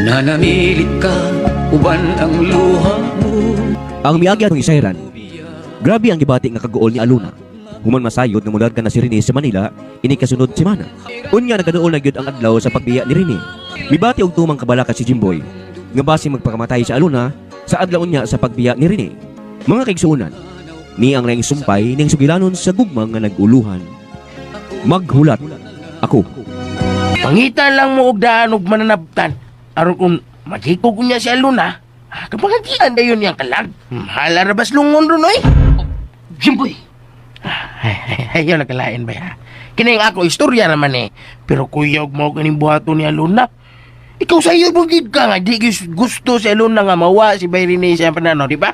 Nanamilit ka, uban ang luha mo. Ang miagi atong isayran. Grabe ang gibati nga kaguol ni Aluna. Human masayod nga mulad ka na si Rene sa Manila, ini kasunod semana. Unya nagaduol na gyud ang adlaw sa pagbiya ni Rene. Mibati og tumang kabalaka si Jimboy nga base magpakamatay sa Aluna sa adlaw niya sa pagbiya ni Rene. Mga kaigsuonan, ni ang laing sumpay ning sugilanon sa gugmang nga naguluhan. Maghulat ako. Pangitan lang mo og daan og mananabtan. Aron kung magikog niya si Aluna, kapangagian dayon niyang kalag. Hala na bas lungon ron, oy. Jimboy! Ayaw nakalain ba ya? Kining ako istorya naman eh. Pero kuyog mo kaning buhato ni Aluna. Ikaw sa'yo bugid ka nga. Di gusto si Aluna nga mawa si Bayrene siya panano, di ba?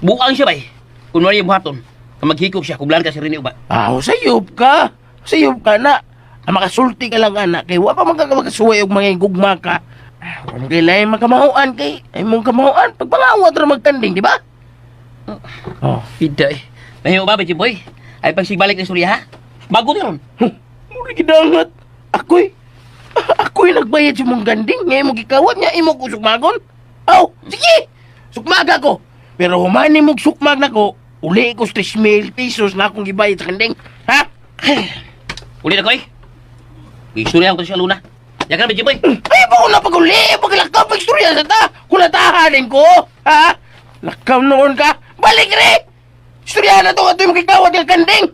Buang siya bay. Kung wala yung buhaton, maghikog siya, kublan ka si Rene ba? Sayop ka. Sayop ka na. Makasulti ka lang anak. Kaya wala pa magkasuway og mga gugma ka. Kung kailangan makamahuan kay ay mong kamahuan. Pagpangawat na magkanding, di ba? Pida eh. Mahiyo ba, Jimboy? Ay pagsigbalik ng surya, ha? Bago yun. Muli gidangat. Ako'y nagbayad sa mong ganding. Ngayon mo gikawat niya, imo ko sukmagon. Sige! Sukmaga ko. Pero humani mo sukmag na ko, uli ko 3,000 pesos na akong gibayad sa ganding. Ha? Uli na ko eh. Istorya ko siya, Luna. Yakan ba, Jimboy? Ay, ba ko na pag-uli? Paglakaw pag-istorya sa ta. Kung natahanin ko. Ha? Lakaw noon ka. Balik rin! Istorya na to nga ito yung makikawat ng ganding.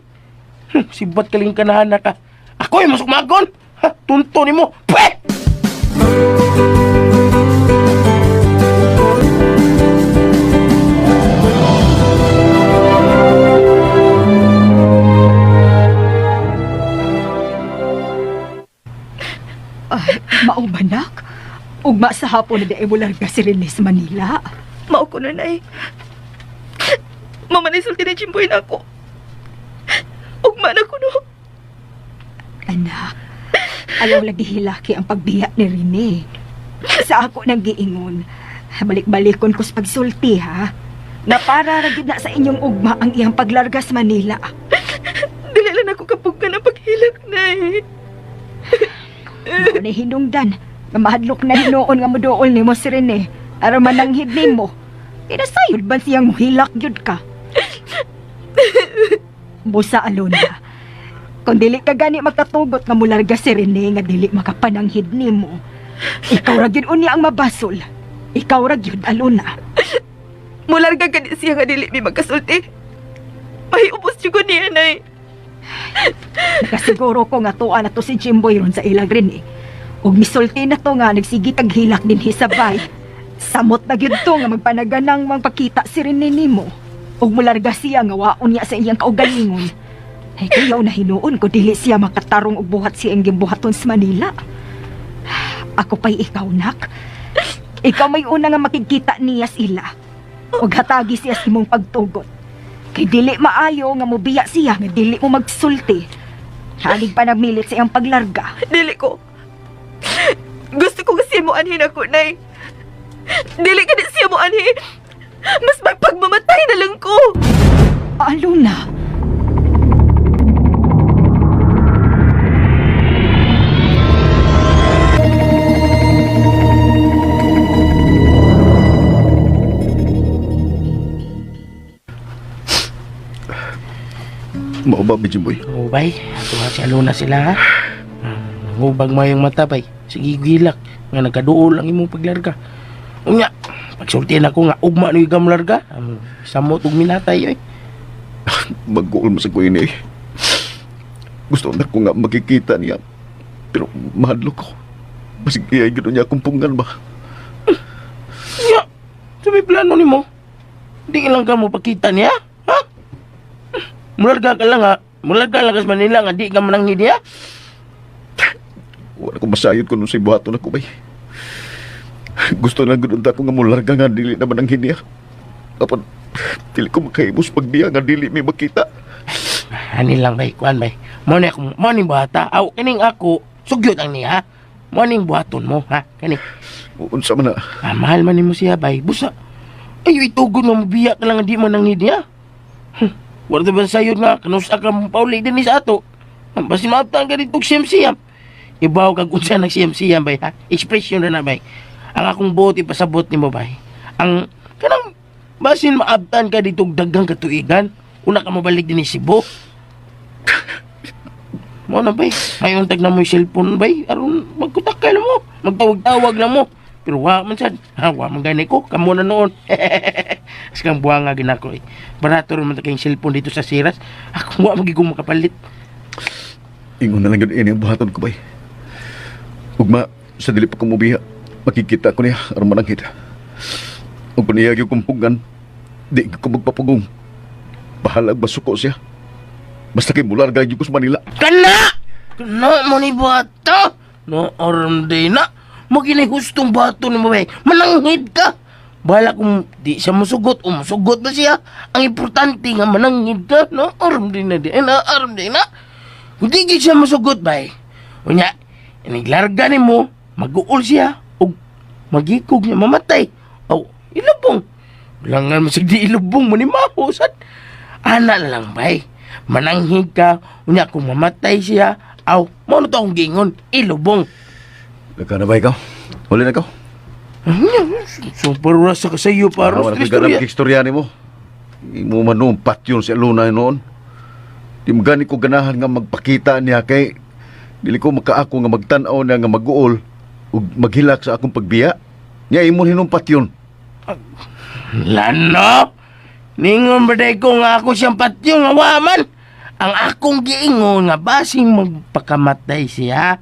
Sibat kaling kanahan na ka. Ako'y masukmagon. Ha? Tunto ni mo. Pwet! Maubanak? Ugma sa hapon na di ay mularga si Rene sa Manila. Mao ko na nay. Mamanisulti na Jimboy na ako. Ugma na ko no. Anak, ayaw lagi hilaki ang pagbiya ni Rene. Sa ako nang giingon, balik-balikon ko sa pagsulti ha. Na para ragid na sa inyong ugma ang iyang paglarga sa Manila. Dili lang ako kapugkan ang paghilak nay. Mao na hinungdan, nga mahadlok na hinoon nga moduol ni mo si Rene. Aron mananghid ni mo. Pinasayod ba siyang muhilak yun ka? Busa Alona, kung dili ka gani magtatugot nga mularga si Rene nga dili makapananghid ni mo, ikaw ragyod unya ang mabasol. Ikaw ragyod, Alona. Mularga ka di siya nga dili mi magkasulti. Mahiubos siya ko niya nay. Nakasiguro ko nga tuwa na to si Jimboy ron sa ilang Rene. Ug misulti na to nga nagsigi taghilak din hisabay. Samot na gyud to nga magpanaganang magpakita si Rene nimo. Ug mularga siya nga waon niya sa iyang kaugalingon. Ay kayaw na hinuon ko dili siya makatarong og buhat siya ang gimbuhaton sa Manila. Ako pa'y ikaw, nak. Ikaw may una nga makikita niya sila. Ug hatagi siya sa imong pagtugot. Kay dili maayo nga mobiya siya nga dili mo magsulti. Halig pa nagmilit sa iyang paglarga. Dili ko. Gusto ko kasi mo anhin ako nay. Dili ka di siya mo anhi. Mas magpagmamatay na lang ko. Alona. Mao ba, Jimboy? Bay, tuwa si Aluna sila ha. Hubag mo yung mata bay. Sige gilak. Nga nagkaduol ang imong paglarga. Unya, pagsultihan ako nga ugma ni igam larga. Samot ug minatay oy. Mag-goal mo sa kuya niya eh. Gusto na ko nga makikita niya. Pero mahadlo ko. Masig iya gano'n niya akong punggan ba? Unya, sabi plano ni mo. Di lang ka mo pakita niya. Ha? Mularga ka lang ha. Mularga lang ka sa Manila nga di ka mananghid niya. Wala ko masayod ko nung sa buhaton ako ba. Gusto na gano'n ako nga mularga nga dili naman ang hinya. Kapag dili ko makahimos pagbiya nga dili may makita. Ani lang bay, kuan bay. Mo ni buhata. Aw kining ako sugyot ang niya. Mo ning buhaton mo ha. Kani. Unsa man na. Mahal man nimo siya bay. Busa. Ayo itugon mo biya ka lang di mo nanghid niya. Wala ba sayod nga kanus ka mo pauli din ni sa ato. Basin maabtan ka dito siyam-siyam. Ibaw kag unsa nag siyam-siyam bay ha. Expression na bay. Ang akong buot ipasabot ni mo bay. Ang kanang basin maabtan ka dito dagang katuigan, una ka mabalik din ni Cebu. Mo na bay, ngayon tag na mo yung cellphone bay, aron magkutakay na mo, magtawag-tawag na mo. Pero wa man sad, wa man gani ko, kamo na noon. Askang buwang nga ginako eh. Barato rin man kayong cellphone dito sa Siras. Ako wa magiging makapalit. Ingon na lang yun ini ang buhaton ko bay. Ugma, sa dili pa ko mubiha, makikita ko niya, aron mananghid. Ug paniyag yung kumpugan, di ko magpapugong. Bahalag basuko siya. Basta kay mular gayo ko sa Manila. Kana! Kana mo ni bata! No, aram day na. Maginay gustong bato ni mo bay. Mananghid ka! Bala kung di siya masugot o masugot na siya. Ang importante nga mananghid ka. No, aram day na di. Aram day na. Kung di siya masugot bay. Unya, iniglarga ni mo, mag-uol siya. O magikog niya mamatay. O, ilubong. Langan mo di ilubong mo ni mahusat. Ana lang bay. Mananghid ka, unya kung mamatay siya, aw, mo na to akong gingon, ilubong. Nagka na ba ikaw? Huli na ikaw? Super rasa ka sa iyo, paros. Wala ko ganang kikstorya ni mo. Imo man noon, patyon si Aluna noon. Di magani ko ganahan nga magpakita niya kay dili ko makaako nga magtan-aw na nga mag-uol ug maghilak sa akong pagbiya. Nya imo hinong patyon. Lano? Ningon ba day ko nga ako siyang patyon nga waman? Ang akong giingon nga basing magpakamatay siya.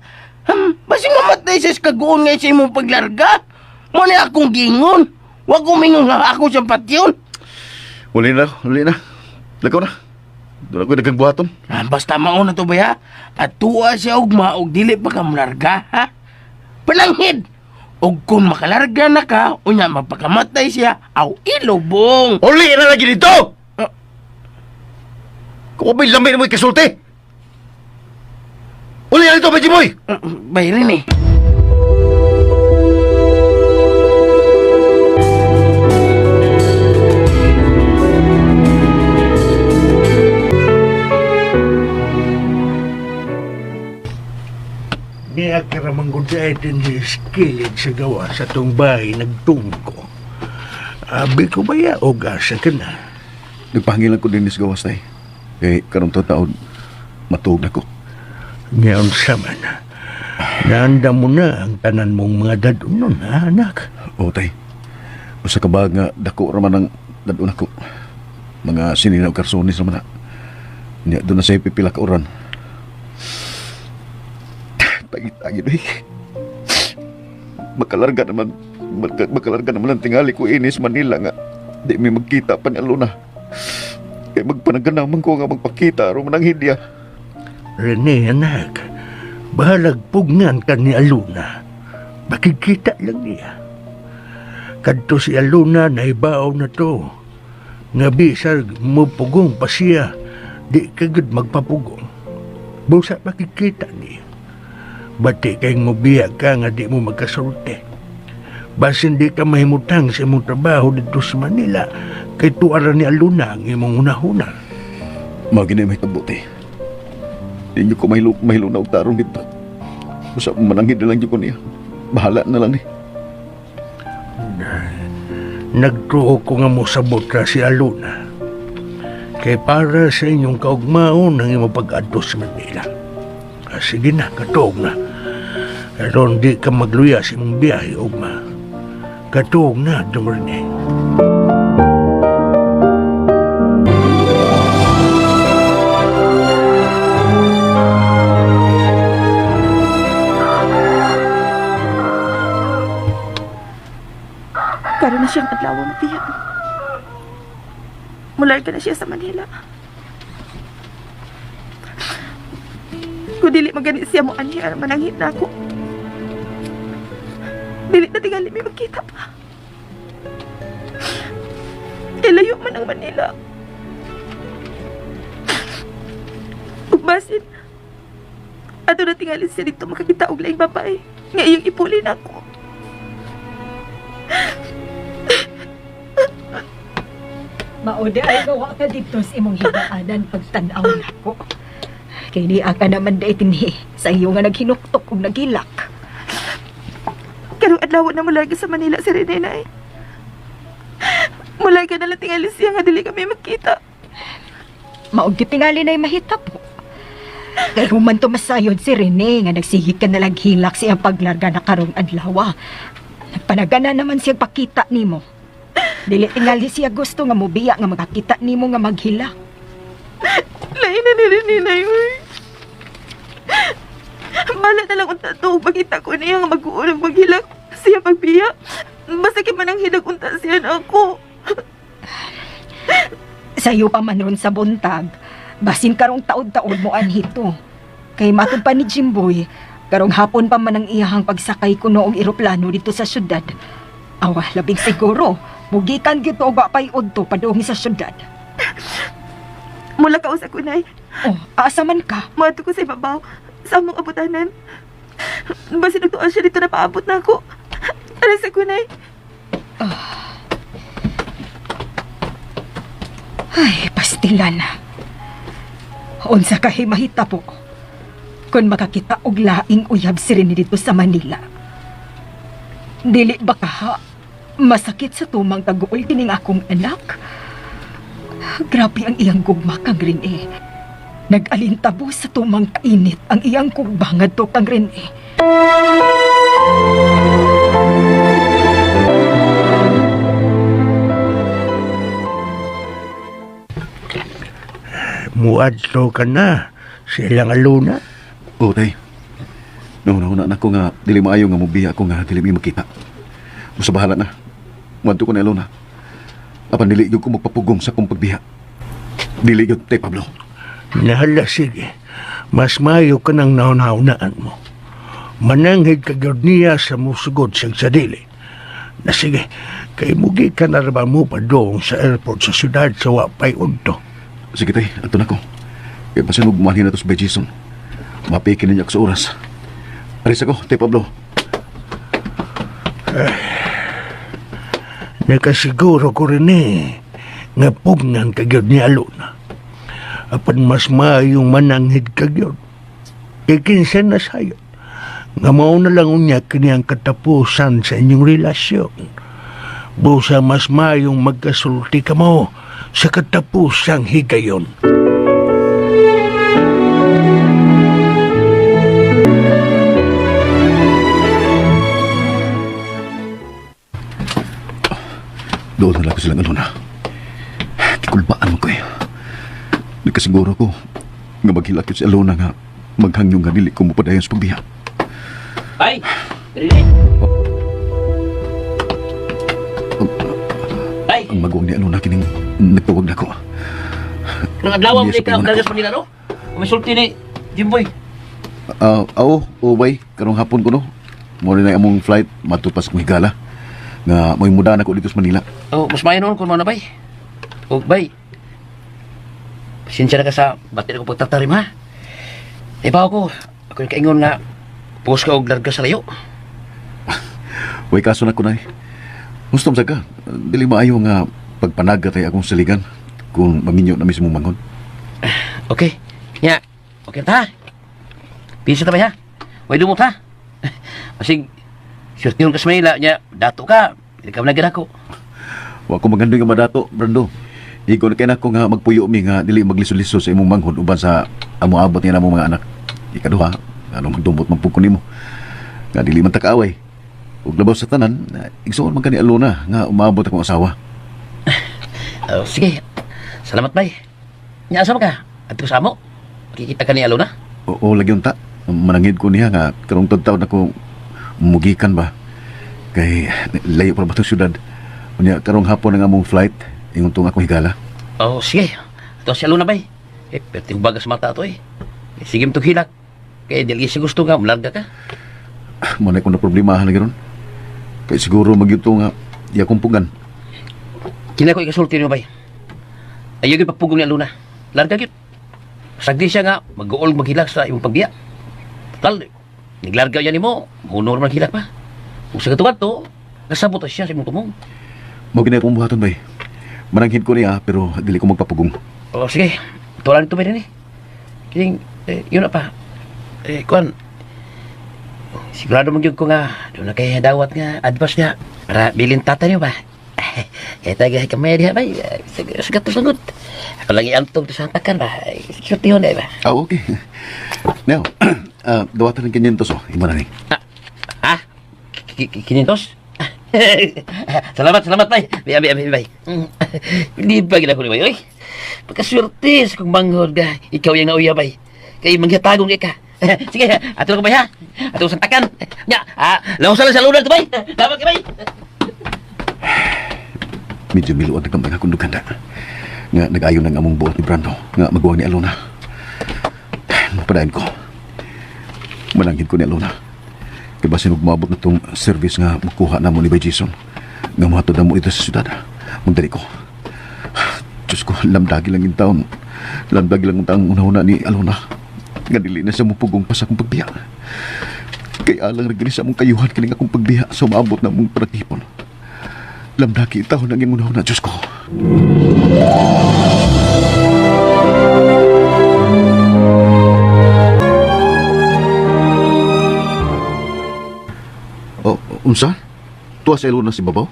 Basing mamatay siya sa kaguon nga sa imong paglarga. Mo ni akong giingon. Wag umingon nga ako siyang patyon. Huli na. Lagaw na. Doon ako dagang buhaton. Basta mauna to ba ya? At tuwa siya og maog dili pa ka malarga, ha? Palanghid! Og kung makalarga na ka, unya magpakamatay siya, aw ilubong! Huli na lagi dito! Kung may lamay na mo ikasulti! Huli na dito, Benji Boy! Bayarin eh. Niya karamang guday din si skillet sa gawa sa tong bahay nagtungko. Abi ko ba ya o gasa ka na? Nagpahangilan ko din ni gawas tay. Kay karong taon matuog na ko. Ngayon sama na. Naanda mo na ang tanan mong mga dadon nun, ha, anak? O tay. Usa ka ba nga dako raman ang dadon ako. Mga sininaw karsonis naman na. Niya doon na sa pipila ka oran. Tagi-tagi doy. Makalarga naman ang tingali ko inis Manila nga. Di may magkita pa ni Aluna. Kaya magpanaganaman ko nga magpakita ro manang hidya. Rene, anak. Bahalag pugngan ka ni Aluna. Makikita lang niya. Kadto si Aluna na ibaw na to. Nga bisag mo pugong pa siya. Di kagad magpapugong. Busa makikita niya. Bati kayong mubiyag ka nga di mo magkasulti. Basin di ka mahimutang sa imong trabaho dito sa Manila kay tuara ni Aluna ang imong hunahuna. Magina may tabuti. Di nyo ko mahilo na tarong dito. Basta manangid na lang dyo ko niya. Bahala na lang ni. Nagtuo ko nga mo sabot ka si Aluna. Kay para sa inyong kaugmaon ang imong pag-adto sa Manila. Sige na, katuog na. Karon di ka magluya sa imong biyahe, ugma. Katuog na, Dumerne. Karoon na siyang adlaw mo, tiya. Mular ka na siya sa Manila. Kung dili magani siya mo anya, manangit na ako. Dili na tingali may magkita pa. Ilayo man ang Manila. Ugbasin. Ato na tingali siya dito makakita og laing babae. Nga iyong ipulin ako. Mauda ay gawa ka dito sa imong hidaanan pagtanaw nako. Kay di aka naman da itinhi sa iyo nga naghinuktok ug nagilak. Karong adlaw na mula sa Manila si Rene na eh. Mula ka na lang tingali siya nga dili kami magkita. Maog tingali na mahita po. Kaya human to masayod si Rene nga nagsigig ka nalang hilak siyang paglarga na karong adlaw. Nagpanagana naman siyang pakita nimo. Dili tingali siya gusto nga mubiya nga makakita nimo nga maghilak. Lain na ni Rene na yun. Bala na lang unta to, makita ko niya nga mag-uulang maghilak siya pagbiya. Basta man ang hilag unta siya na ako. Sayo pa man ron sa buntag, basin karong taod-taod mo anhito. Kay matod pa ni Jimboy, karong hapon pa man ang iyahang pagsakay ko noong eroplano dito sa syudad. Awa, labing siguro, mugikan gito o bapay udto padung sa syudad. Mula ka usa ko, Nay. Oh, asa man ka? Mato ko sa ibabaw, sa among abutanan. Basta nagtuan siya dito na paabot na ako. Alas ako, Nay. Ay, pastilan. Unsa ka mahita po. Kung makakita og laing uyab si Rene dito sa Manila. Dili ba ka masakit sa tumang taguol kining akong anak? Grabe ang iyang gugma kang Rene. Nag-alintabo sa tumang kainit ang iyang kugbangad to kang Rene. Muadto ka na. Silang aluna. Oo, tay. Nauna na ko nga, dili maayo nga mubiya ako nga dili mi makita. Musa bahala na. Muadto ko na ilona. Apan dili gyud ko magpapugong sa kong pagbiya. Dili gyud, tay Pablo. Nahala, sige. Mas mayo ka ng naunhaunaan mo. Mananghid ka gyud niya sa musugod siyang sadili. Na sige, kay mugi ka na raman mo pa doon sa airport sa syudad sa Wapay Udto. Sige tay, ato na ko. Kaya basin mo bumanhin na to sa Bay Jason. Mapikin niya ako sa oras. Aris ako, tay Pablo. Nakasiguro ko rin nga pugnan ka gyud ni Aluna. Apan mas maayong mananghid ka gyud. Ikinsa na sayo. Nga mao na lang unya kini ang katapusan sa inyong relasyon. Busa mas maayong magkasulti ka mo sa katapusang higayon. Doon na lang ko silang aluna. Kikulbaan mo ko eh. Nagkasiguro ko nga maghilak yun si Alona nga maghangyong nga dili ko mo padayon sa pagbiya. Ay! Rene! Ay! Ang maguwang ni Alona kining nagtawag na ko. Nang adlaw mo Yes, ka, pagmana dagas ko. Manila, no? May sulti ni Jimboy. Bay, karong hapon ko no. Muna na among flight, matupas kong higala. Nga may muda na ko dito sa Manila. Oh, mas mayon noon kung ano, bay. Oh, bay. Pasensya na ka sa batin ko pagtatarim, ha? Ibaw ko, ako yung kaingon nga, pugos ka og larga sa layo. Way kaso na ko na eh. Gusto mo ka, dili maayo nga pagpanaga tayo akong saligan kung maminyo na mismo mangon. Okay. Nya, okay ta, ha? Pisa ta ba, ha? Way dumot, ha? Masig, short yun ka sa Manila, nya, dato ka, hindi ka managin ako. Wa ko magandoy nga madato, Brando. Igo na kay nako nga magpuyo mi nga dili magliso-liso sa imong manghod uban sa amo abot niya namo mga anak. Ikaduha, ano magdumot man pud ko nimo. Nga dili man ta kaaway. Ug labaw sa tanan, igsuon man kani Alona nga umabot akong asawa. Oh, sige. Salamat, bay. Nya, asa ka? At ko sa amo. Makikita ka ni Alona? Oo, lagi unta. Manangid ko niya nga karong taon ako mugikan ba. Kay layo pa ba itong syudad. Unya karong hapon ang among flight, ingon tong akong higala. Oh, sige. Ito si Alona, bay. Perti bagas mata to, eh. Sige mo hilak. Kaya dili siya gusto nga, malarga ka. Muna ko na problema lagi ron. Kay siguro magyuto nga di akong pugan. Kina ko ikasulti niyo, bay. Ayaw yung pagpugong ni Alona. Larga yun. Sagdi siya nga, mag-uol maghilak sa imong pagbiya. Total, naglarga yan mo, mahunor man hilak pa. Kung sa katuwad to, nasabot siya sa imong tumong. Mao ginay akong buhaton bay. Mananghid ko niya pero dili ko magpapugong. Oh, sige. Tuwalan nito ba rin, eh. Kining, yun na pa. Kuan, Sigurado mo ko nga, doon na kayo dawat nga, advice nga, para bilin tatay niyo ba? Kaya tayo kamay diha ba? Sagat to sagot. Ako lang iantog to sa takan ba? Cute yun ba? Okay. Now, dawatan ng 500 oh. Imo na ni. Ah? Kinintos? Salamat, bay. Bay. Hindi ba gina ko ni bay, oy? Pagkaswerte sa kong manghod ka, ikaw yung nauya, bay. Kaya manghatagong ka. Sige, ato lang ko bay, ha? Ato sa takan. Nya, lawas lang sa lunar to, bay. Dapat ka, bay. Medyo miluan na kamay akong duganda. Nga nag-ayon ng among buot ni Brando. Nga magawa ni Alona. Napadayon ko. Manangin ko ni Alona. Kaya basin umabot na itong service nga makuha na mo ni Bay Jason. Nga mahatod na mo ito sa syudad. Magdali ko. Diyos ko, lamdagi lang yung taon. Lamdagi lang yung taon una-una ni Alona. Nga dili na siya mupugong pa sa akong pagbiya. Kaya lang nagdali sa among kayuhan kining akong pagbiya sa umabot na mong panagipon. Lamdaki itaw nang imunaw na, Diyos ko. Oh, unsa? Tuwa sa Ilona si Babaw?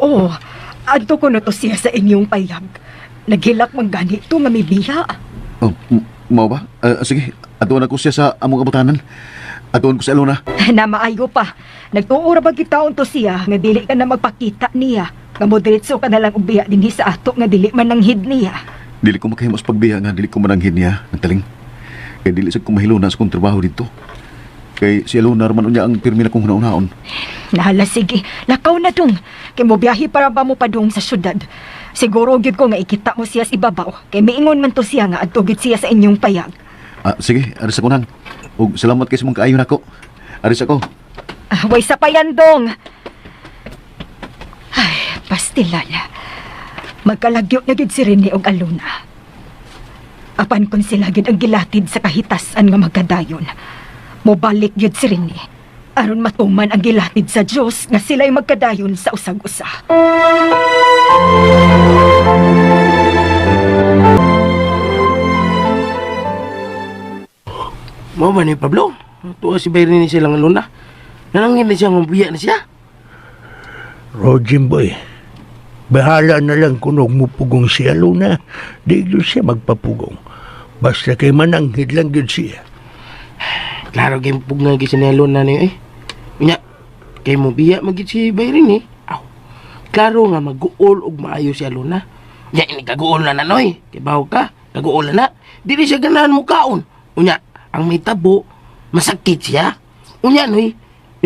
Oo, adto ko na to siya sa inyong payag. Naghilak man ganito nga may biya. Oh, mao ba? Sige, atuon ako siya sa among abutanan. Atuon ko sa Ilona. Na maayo pa. Nagtuora ba kita to siya nga dili ka na magpakita niya. Nga mo diretso ka na lang ubiya dinhi sa ato nga dili man nanghid niya. Dili ko makahimos pagbiya nga, dili ko mananghin niya, nagtaling. Kaya dili sa kumahiluna sa kong trabaho dito. Kay si Ilona raman unya ang pirmi na kong hunaon. Nahala, sige. Lakaw na dong. Kay mo biyahe para ba mo pa dong sa syudad. Siguro gyud ko nga ikita mo siya sa ibabaw. Kay miingon man to siya nga adtugid siya sa inyong payag. Sige, aris ako nang. Ug salamat kay sa mong kaayon ako. Aris ako. Way sa payan dong. Ay, pastilan. Magkalagyo na gyud si Rene og Alona. Apan kon sila gyud ang gilatid sa kahitasan nga magkadayon. Mobalik gyud si Rene. Aron matuman ang gilatid sa Dios nga sila'y magkadayon sa usag-usa. Mo ba ni Pablo? Tuwa si Bayrin ni silang Alona. Nanangin na siya ng buya na siya. Rojin boy, bahala na lang kung mupugong si Alona. Di yun siya magpapugong. Basta kay mananghid lang yun siya. Klaro kay pugna gi si Alona niyo eh. Unya, kay mo biya magit si Bayrin eh. Aw. Klaro nga mag-uol og maayo si Alona. Nya ini kaguol na nanoy. Kay bawo ka, kaguol na. Dili siya ganahan mo kaon. Unya, ang may tabo, masakit siya. Unya noy,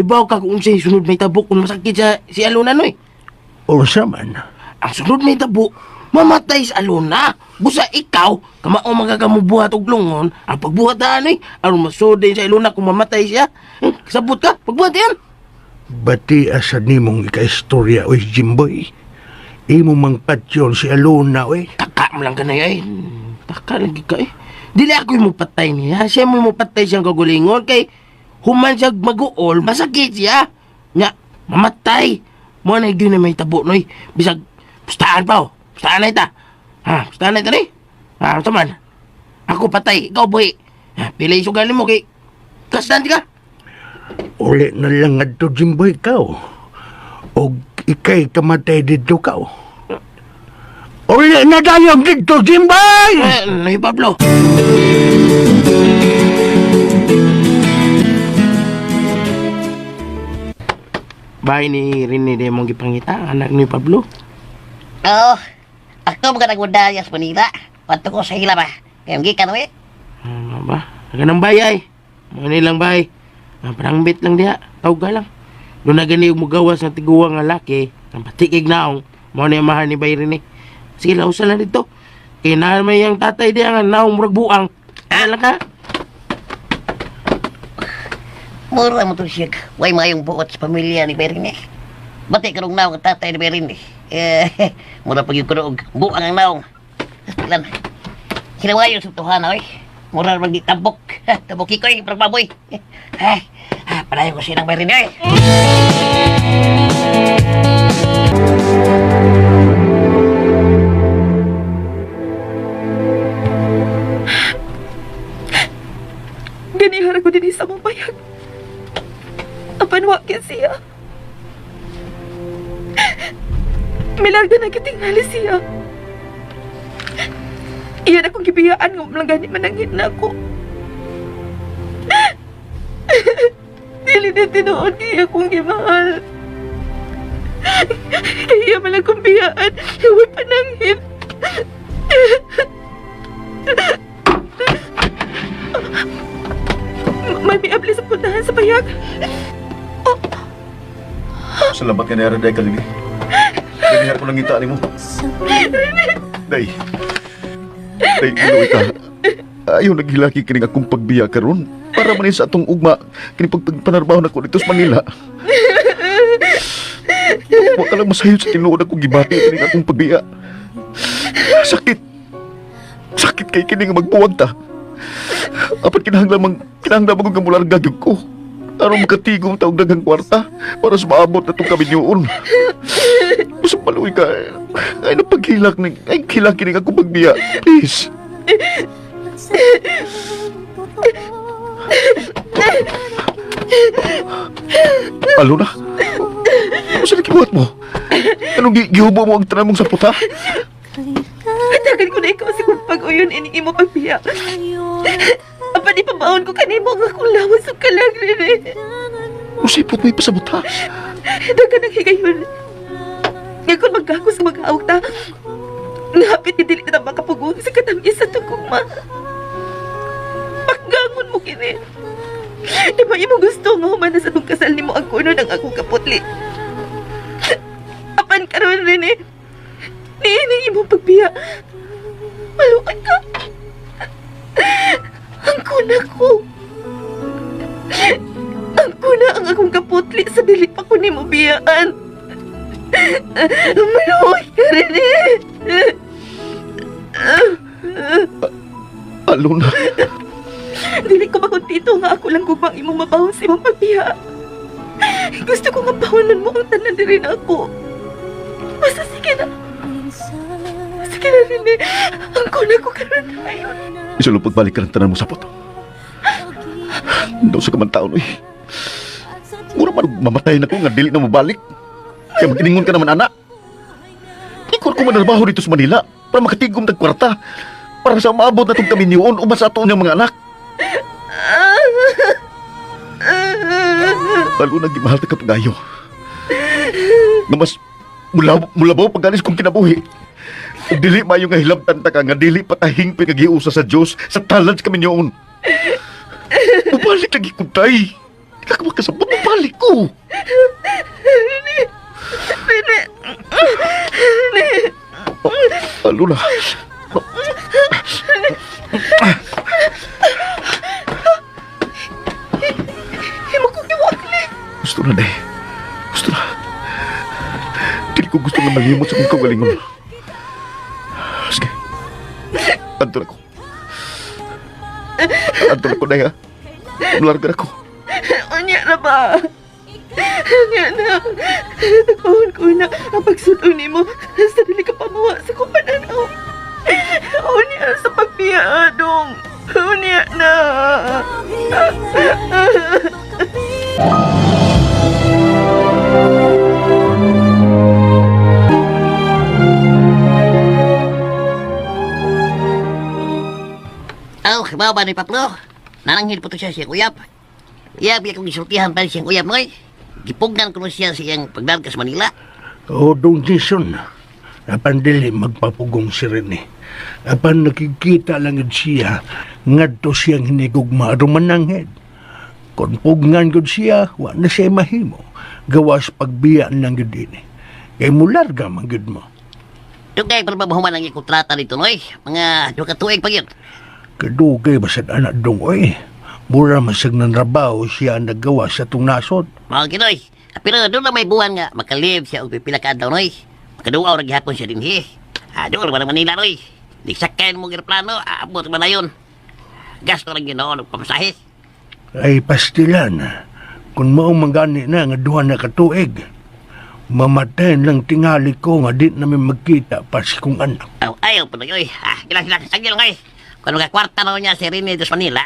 ibaw ka kung siya sunod may tabo kung masakit siya si Alona noy. O sa man, Ang sunod may tabo, mamatay sa Alona. Busa ikaw, kamao magagamubuhat og lungon, ang pagbuhat na anoy, aron masodin sa Alona kung mamatay siya. Sabot ka, pagbuhat yan. bati asa nimong ika-istorya, oy Jimboy. Imo mang patyon si Alona, oy. Taka mo lang ka na yan. Taka lagi ka eh. Dili ako yung mapatay niya. Siya mo yung mapatay siyang kagulingon. Kay human siya mag-uol, masakit siya. Nya, mamatay. Mo na yun na may tabo, noy. Bisag, pustahan pa oh. Pustahan na ita. Pustahan na ita ni. Taman. Ako patay, ikaw boy. Pilay sugali mo kay kasdan ka. Uli na lang adto Jimboy kao. O ikay kamatay dito kao. Uli na tayo dito Jimboy! Noy Pablo. Bahay ni Rene de mong gipangita, anak ni Pablo. Oo. Ako mga nagundayas Manila. Pato ko sa hila ba? Kaya hindi ka naman Ano ba? Naganang bayay. Mga nilang bay. Parang bit lang diha. Tawag ka lang. Doon na gani mo gawas ng tiguang nga laki. Ang patikig naong. Mga na mahal ni Bayrin eh. Sige, lausan lang dito. Kaya naman yung tatay diha nga naong murag buang. Alam ka? mura mo to siya. Way mayong buot sa pamilya ni Berin eh. Bati karong naong ang tatay ni Berin eh. Mura pag yung karong buang ang naong. Ilan? Kinawayo sa tuhana eh. Mura magdi tabok. Tabok ikoy, pagbaboy. Palayo ko siya ng Berin eh. Ganihara ko din sa mong bayag. Milarga na kitingali siya. Iyan akong gibiyaan ng malangani manangin na ako. Dili na tinuod kaya akong gimahal. Kaya malang kong biyaan, huwag panangin. May miabli sa puntahan sa payag. Salamat ka na, Day Kaligi. Ganyan ko lang itaan mo. Day. Day, inuwi ka. Ayaw naghilaki kining akong pagbiya karon para manin sa atong ugma kining pagpanarbaho na ko dito sa Manila. Wa ka lang masayod sa tinuod akong gibati kining akong pagbiya. Sakit. Sakit kay kining magbuwag ta. Apat kinahanglan magong gamularga gyud ko. Aron makatigong taog daghang kwarta para sa maabot na itong kaminyoon. Basta paluwi ka. Ay napaghilak ni. Ay hilaki ni akong pagbiya. Please. Alona? Saan nakibuhat mo? Anong gihubo mo ang tanang mong sapot, ha? Tagal ko na ikaw siguro pag-uyon ini mo pagbiya. Apa di pambaon ko kanimo nga kung lawas ang kalagrin eh. Usipot mo ipasabot, ha? Daga nang higayon. Ngayon magkako sa mag-aawag ta. Napit ni dili na makapugong sa katamis sa tugugma. Paggangon mo kini. Di ba imo gusto nga humana sa itong kasal ni mo ang kuno ng akong kaputli? Apan karon rin eh. Niining imo pagbiya. Malukan ka. Ang kuna ko. Ang kuna ang akong kaputli sa dili pa ko ni mo biyaan. Malukan ka rin eh. Alona? Dili ko makuntito nga ako lang gubang imong mabahon sa imong pagbiya. Gusto ko nga bahonan mo ang tanan din ako. Basta sige na. Sige na rin eh. Ang kuna ko karoon ngayon. Isalo pagbalik ka ng tanan mo sapot. Daw sa kamantaon, uy. Mura man mamatay na ko nga dili na mabalik. Kaya mag-iningon ka naman, anak. Ikor ko manarbaho dito sa Manila para makatigom ng kwarta. Para sa maabot na itong kaminyoon umas sa ato niyang mga anak. Lalo na gimahal ta kapagayo. Nga mas mulabaw pag-alis kong kinabuhi. Ug dili mayo nga hilabtan ta ka nga dili patahing pinagiusa sa Dios sa talad sa kaminyoon. Mabalik lagi ko, tay. Di ka makasabot, mabalik ko. Lalo na. Himo ko giwakli. Gusto na, day. Gusto na. Dili ko gusto na malimot sa kong kagalingon. Sige. Anto na ko. Anto na ko, day, ha? Malarga na ko. Unya na ba? Unya na. Nagpahon ko na ang pagsulong ni mo sa dili ka pamuha sa kong pananaw. Unya sa pagbiyaadong. Unya na. Oh, mau ba ni Paplo? Nananghid po to siya siyang uyab. Iya, biya kong gisultihan pa siyang uyab, noy. Gipugnan ko na siya siyang pagdarkas Manila. O, Dong Jason, apan dili magpapugong si Rene. Apan nakikita lang gid siya, ngadto siyang hinigugma rumananghid. Kung pugngan gud siya, wa na siya mahimo. Gawas pagbiyaan lang gud ini. Kay mularga man gud mo. Dugay para mabahuman ang ikontrata dito, noy. Mga 2 ka tuig pa yun. Kadugay basad anak dong oy. Mura masag ng rabaw siya naggawa sa itong nasod. Mga kinoy. Pero doon na may buwan nga, makalib siya o pipila ka daw, noy. Makaduaw, naghihapon siya din, he. Doon naman ang Manila, noy. Di sakayin mong aeroplano, aabot naman na yun. Gasto lang yun, no, nagpamasahe. Ay pastilan, kung maong manggani na nga 2 na katuig, mamatayin lang tingali ko nga di namin magkita pa si kong anak. Ayaw po na yun, Gilang, sagil nga, kung nga kwarta na niya si Rene dos Manila,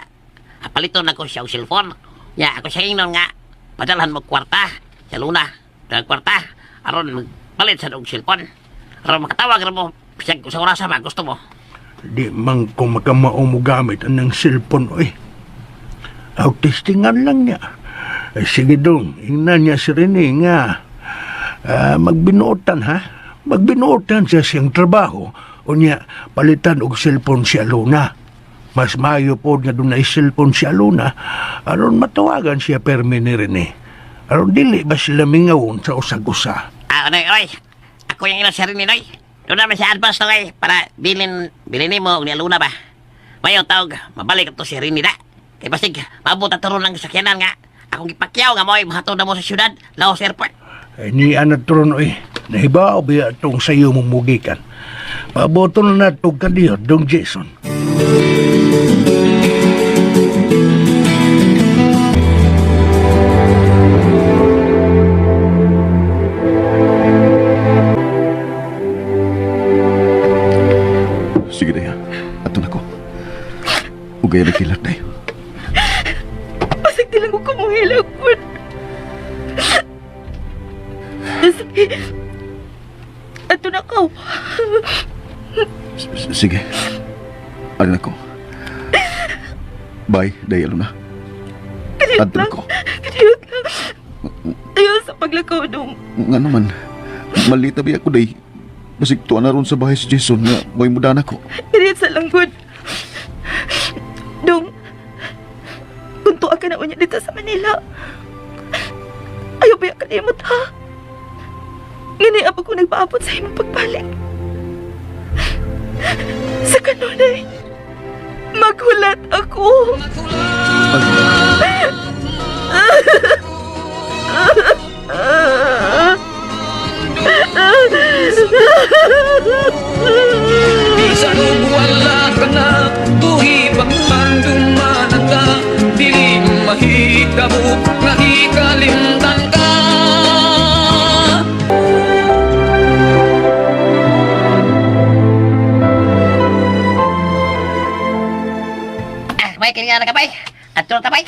palito na ko siya o cellphone. Ya, ako siya ingnon nga, padalhan mo kwarta, sa Luna, sa kwarta, aron magpalit sa og cellphone. Aron makatawag ra mo bisag sa orasa ba gusto mo. Di man ko makamao mo gamit ang cellphone, oy. Testingan lang niya. Sige dong, ingnan niya si Rene nga. Magbinuotan ha? Magbinuotan siya siyang trabaho. O niya, palitan og cellphone si Aluna. Mas maayo po nga doon na cellphone si Aluna. Aron matawagan siya permi ni Rene. Aron dili ba sila mingawon sa usag-usa? Oy. Ako yung ilang sarili, Noy. Doon naman sa advance, Noy, para bilin mo ni Aluna ba? Mayo tawag, mabalik ito si Rini na. Kaya basig, mabuta turon lang sa sakyanan nga. Akong ipakyaw nga mo, mahatod na mo sa syudad, Laos Airport. Ni anak turon, oy. Nahibaw biya itong sayo mong mugikan. Paboto na natog ka diyo, Dong Jason. Sige daya, ato na ko. Ugay na kilat dayo. Pasig di lang ko kumuhilag po. Sige. Ato na ka. Sige. Ano na ko. Bye, daya Luna. Kadiyot Ato na lang. ko. Kadiyot lang. Ayaw sa paglakaw dong. Nga naman, malita biya ko day. Basig tuwa na ron sa bahay si Jason nga may muda na ko. Kadiyot sa langgod. Dong. Kung tuwa ka na unya dito sa Manila. Ayaw ba yung kalimot ha? Ngani apa ko nagpaabot sa imong pagbalik. Sa kanunay, maghulat ako. Bisan wala ka na, buhi pagmanduman ka, dili mahitabo, nahikalimtan ka. May kilingan na ka, bay. At tulad ka, bay.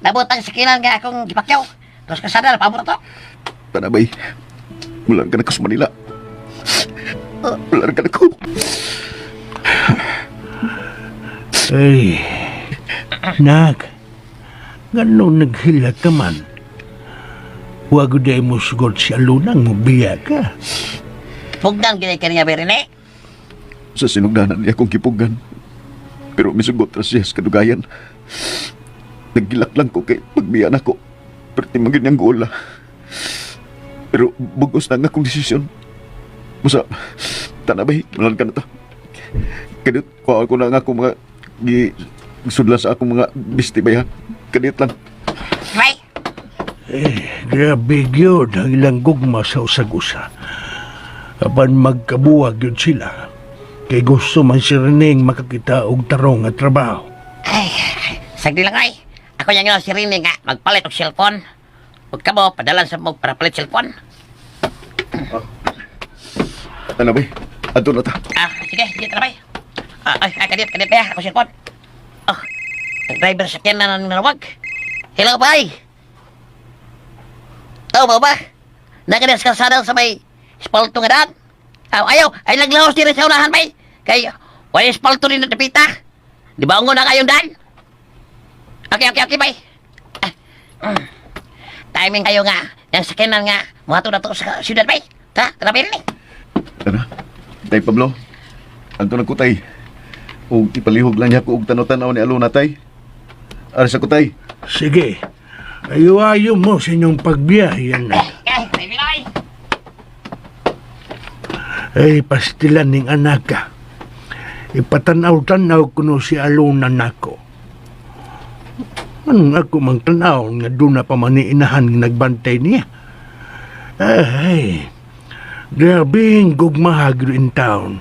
Nabutang sakinan nga akong gipakyaw. Terus kasada na, pabor to. Panabay, mulan ka na ko sa Manila. Mulan ka na ko. Ay, nak. Ganun naghila ka man. Huwag day mo sugod si Alunang mubiya ka. Pugdan gini ka niya, Berine. Sa sinugdanan niya akong kipugan. Pero misugot na siya sa kadugayan. Nagilak lang ko kay pagbiyan ako. Perti magin niyang gola. Pero bugos na nga akong desisyon. Musa, tanabay, malan ka na to. Kadit, kuha ko na nga akong mga gisudla sa akong mga bisti ba yan. Kadit lang. Bay. Grabe yun ang ilang gugma sa usag-usa. Apan magkabuwag yun sila. Kay gusto man si Reneng makakita og tarong at trabaho. Ay, sagdi lang ay. Ako yung si Rini nga, magpalit og cellphone. Huwag ka mo, padalan sa mo para palit cellphone. Tanabay, ato na ta. Sige, dito na bay. Kadit ba ako cellphone. Nag-driver sa kyan na nanawag. Hello, bay. Mo ba? Nagadas ka sadang sa may espalto nga daan. Ayaw, ay naglahos din sa unahan, bay. Kay, wala espalto rin na tapita. Di ba na kayong daan? Okay, bay. Timing kayo nga. Yang sakinan nga, muhato na to sa siyudad, bay. Tarabi rin eh. Tara, tay Pablo. Anto na ko tay. Ug ipalihog lang niya ko og tanaw-tanaw ni Aluna tay. Aras ako tay. Sige, ayo-ayo mo sa inyong pagbiyahe na. Bay. Ay, pastilan ning anak ka. Ipatanaw-tanaw ko no si Aluna nako. Anong ako mang tanaw nga doon na pamaniinahan ng nagbantay niya? Ay, grabing gugmahagro in town.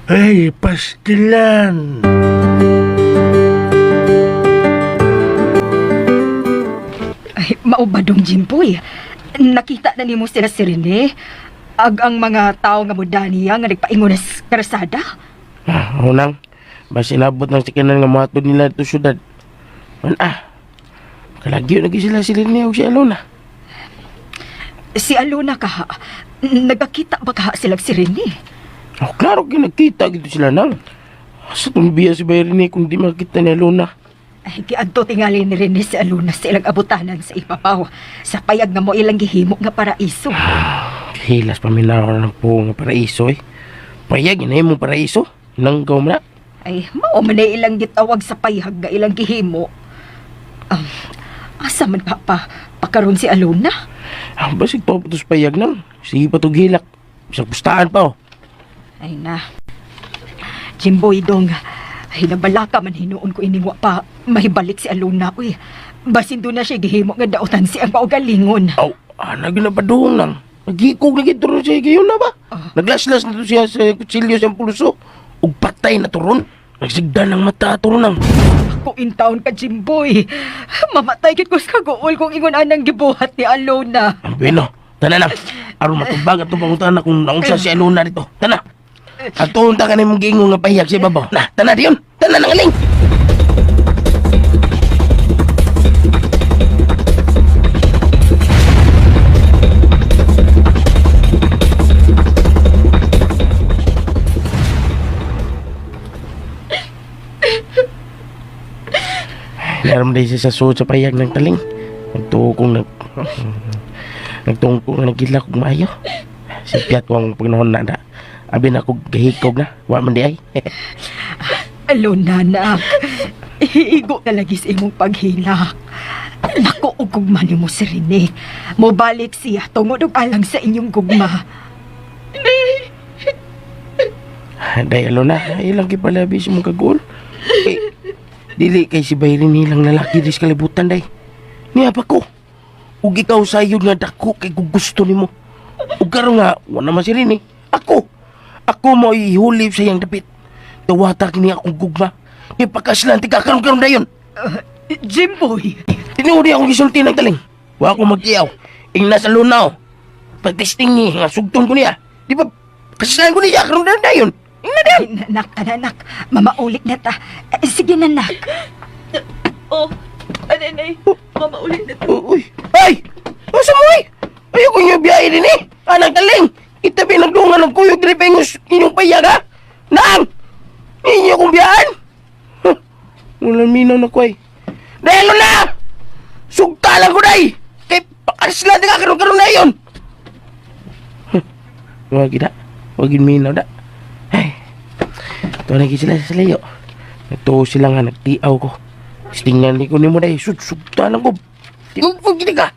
Ay, pastilan. Ay, maubadong Jimboy. Nakita na ni mo sila si Rene. Ang mga tao nga muda niya nga nagpaingon sa karsada. Unang, mas inabot ng sakinan nga matod nila ito syudad. Kalagyo lagi sila Rene o si Aluna. Si Aluna kaha, nagakita ba kaha sila si Rene? Oh, klaro kinagkita gitu sila nang. Sa tumbiya si Bayrini kung di makita ni Aluna. Ay, giadto tingali ni Rene si Aluna sa ilang abutanan sa ipapaw. Sa payag nga mo ilang gihimo nga paraiso. Hilas paminaw na ng po nga paraiso eh. Payag, inay mong paraiso. Nanggaw mo na. Ay, mao man na ilang gitawag sa payag nga ilang gihimo. Asa man pakaron si Aluna? Basig pa putos payag nang. Sige pa itong hilak. Isang pustahan pa oh. Ay na. Jimboy dong, hinabalaka man hinuon ko iningwa pa mahibalik si Aluna. Uy, basin doon na siya gihimo nga daotan si ang kaugalingon. Aw, naginapaduhong lang. Nagikog lagi turon siya gayon na ba? Naglaslas na to siya sa kutsilyo siyang pulso. Ug patay na turon. Nagsigdan ng mata turon nang. Ako in town ka, Jimboy. Mamatay kit ko sa kagool kung ingon anang gibuhat ni Alona. Bueno, tana na. Aron matubag at tupangutan na kung naunsa si Aluna dito. Tana. At tuunta ka na mong giingong nga pahiyag si Babaw. Na, tana diyon. Tana nang aling. Naram day siya sa suot sa payag ng taling. Nagtuong nagkila kong maayo. Sipyat ko ang pagnahon na na. Abi na ako gahikog na. Wa man di ay. Alona, nak. Iigo na lagi sa imong paghilak. Naku, og gugma ni mo si Rene. Mobalik siya tungod og alang sa inyong gugma. Day Alona, ilang kipalabi si mong kagul. Dili kay si Bayrin nilang lalaki dis kalibutan day. Niya pa ko. Ug ikaw sayod nga dako kay gusto nimo. Ug karon nga wala man si Rene. Ako mo ihulib sa iyang dapit. Tawata kini akong gugma. Kay pakaslan ti karon dayon. Jimboy. Tinuod akong gisulti ng taling. Wa ako mag-iyaw. Ingna sa lunaw. Pag-testing ni nga sugton ko niya. Di ba kaslan ko niya karon dayon. Ingna dayon. Nak. Mamaulik na ta. Sige na, nak. Oh, anay, mama ulit na to. Uy! Ay! Masa mo ay? Ayoko niyo biyahe din eh! Anang taling! Itabi nagdungan ng kuyog dari pengos inyong payag ha! Naang! Inyo kong biyahan! Huh. Walang minaw na ko ay. Dahil na! Sugta lang ko day! Kay pakarsla di ka karoon na yun! Huwag na. Huwagin minaw na. Ay! Ito na sila sa layo. Ito sila nga nagtiaw ko. Tingnan ko ni mo dahi. Sugta lang ko. Tingnan ko gini ka.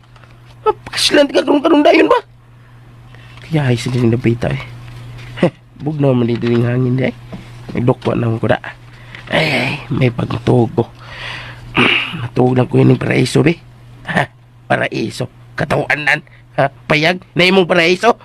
Pakaslan di ka karoon dayon ba? Kaya ay sila yung napita eh. Bug naman dito yung hangin day. Nagdokwa naman ko da. Ay, may pagmatuog ko. Matuog lang ko yun yung paraiso be. Paraiso. Katawanan. Payag na imong paraiso.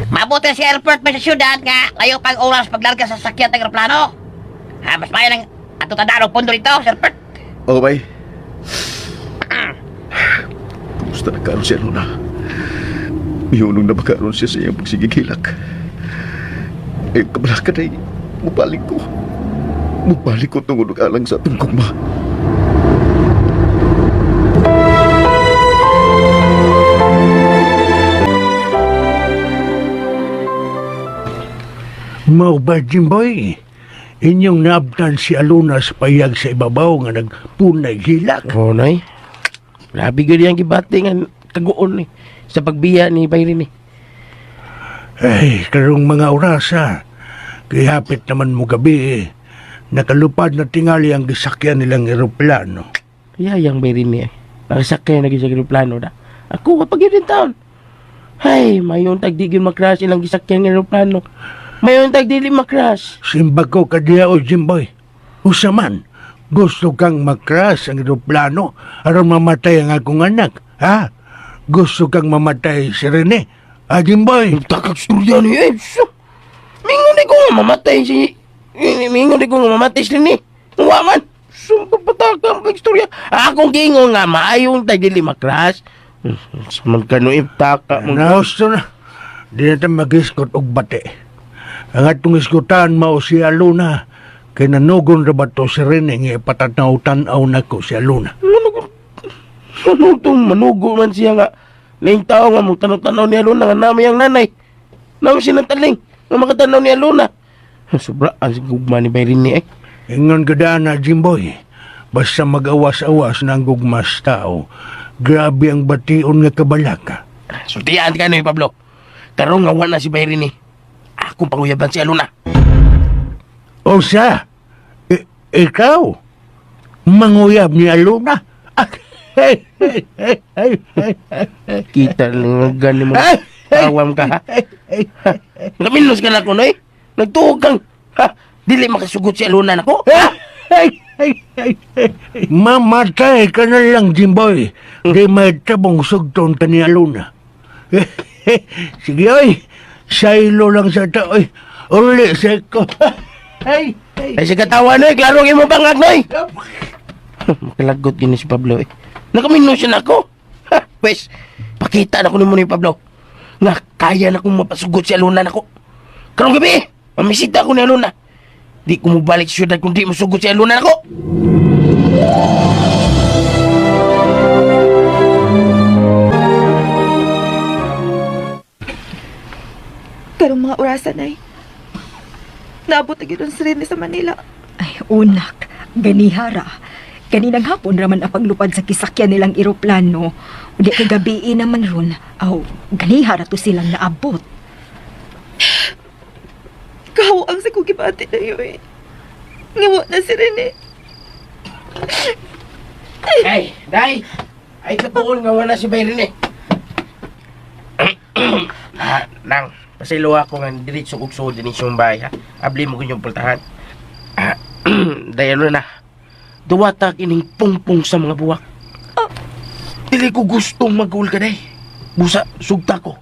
Mabuti si airport pa sa syudad nga ngayon pag oras paglarga sa sakyan ng aeroplano. Mas maya lang ato tandaan ang pundo rito, Sir Bert. Oo, bay. Kumusta na karoon si Aluna? Miyunong na ba karoon siya sa iyang pagsigigilak? Eh, kabalakad ay mubalik ko. Mubalik ko tungod alang sa atong gugma. Mao ba, Jimboy? Inyong naabtan si Aluna sa payag sa ibabaw nga nagpunay hilak. Oo, nay. Grabe gani ang gibati nga kaguon eh. Sa pagbiya ni Bayrin eh. Ay, karong mga orasa. Kay hapit naman mo gabi eh. Nakalupad na tingali ang gisakyan nilang eroplano. Kaya yung Bayrin eh. Nakasakay na sa aeroplano da. Ako kapag yun taon. Ay, mayon tagdigin makras ilang gisakyan ng aeroplano. Mayon tagdili makras. Simbag ko kadiya o Jimboy. Usaman, gusto kang makras ang eroplano aron mamatay ang akong anak. Ha? Gusto kang mamatay si Rene. Ha, Jimboy? Takag storya ni eh. Mingon di ko nga mamatay si... Mingon di ko nga mamatay si ni. Waman. Sumpapataka ang istorya. Akong gingon nga maayong tagdili makras. Saman ka no iptaka mo. Nausto na. Di na tayo mag-iskot og bate. Ang atong isgutan mao si Aluna. Kay nanugon ra ba to si Rene nga ipatanaw-tanaw na ko si Aluna. Ano itong manugo man siya nga. Laing tao nga mong tanaw-tanaw ni Aluna nga namin ang nanay. Namin sinataling nga makatanaw ni Aluna. Sobra ang gugma ni Bayrin ni eh. Ingon gada na, Jimboy. Basta mag-awas-awas ng gugmas tao. Grabe ang bation nga kabalaka. Sultian ka na Pablo. Karong nga wala si Bayrin ni. Akong panguyaban si Aluna. O siya, ikaw, manguyab ni Aluna. Kita lang nga gani mo. Awam ka ha. Naminos ka na ko noy. Nagtuog kang. Ha? Dili makasugot si Aluna na ko. Ha? Mamatay ka na lang, Jimboy. Di may tabong sugton ka ni Aluna. Sige, oy. Saylo lang sa tao, oy. Uli, seko. Ay, si katawa noy. Klaro mo bangag noy. Makalagot gini si Pablo eh. Nakaminos siya na ako. Ha? Pwes, pakita na ko ni mo ni Pablo. Nga, kaya na kong mapasugot si Aluna na ko. Karong gabi, mamisita ko ni Aluna. Di ko mo balik sa syudad kung di mo sugot si Aluna na ko. Karong mga orasan ay naabot na gano'n si Rene sa Manila. Ay, unak, ganihara. Kaninang hapon raman ang paglupad sa kisakyan nilang eroplano. Udi kagabi naman ron. Aw, ganihara to silang naabot. Kahawang sa kugibati na yun eh. Ngawa na si Rene. Ay, day! Ay, katuon nga wala si Bayrin eh. Nang, pasilo ako nga diritso kong suod din yung bahay ha. Abli mo ko yung pultahan. Day, ano na. Duwatag ining pungpong sa mga buwak. Dili ko gustong mag-ul ka day. Busa, sugta ko.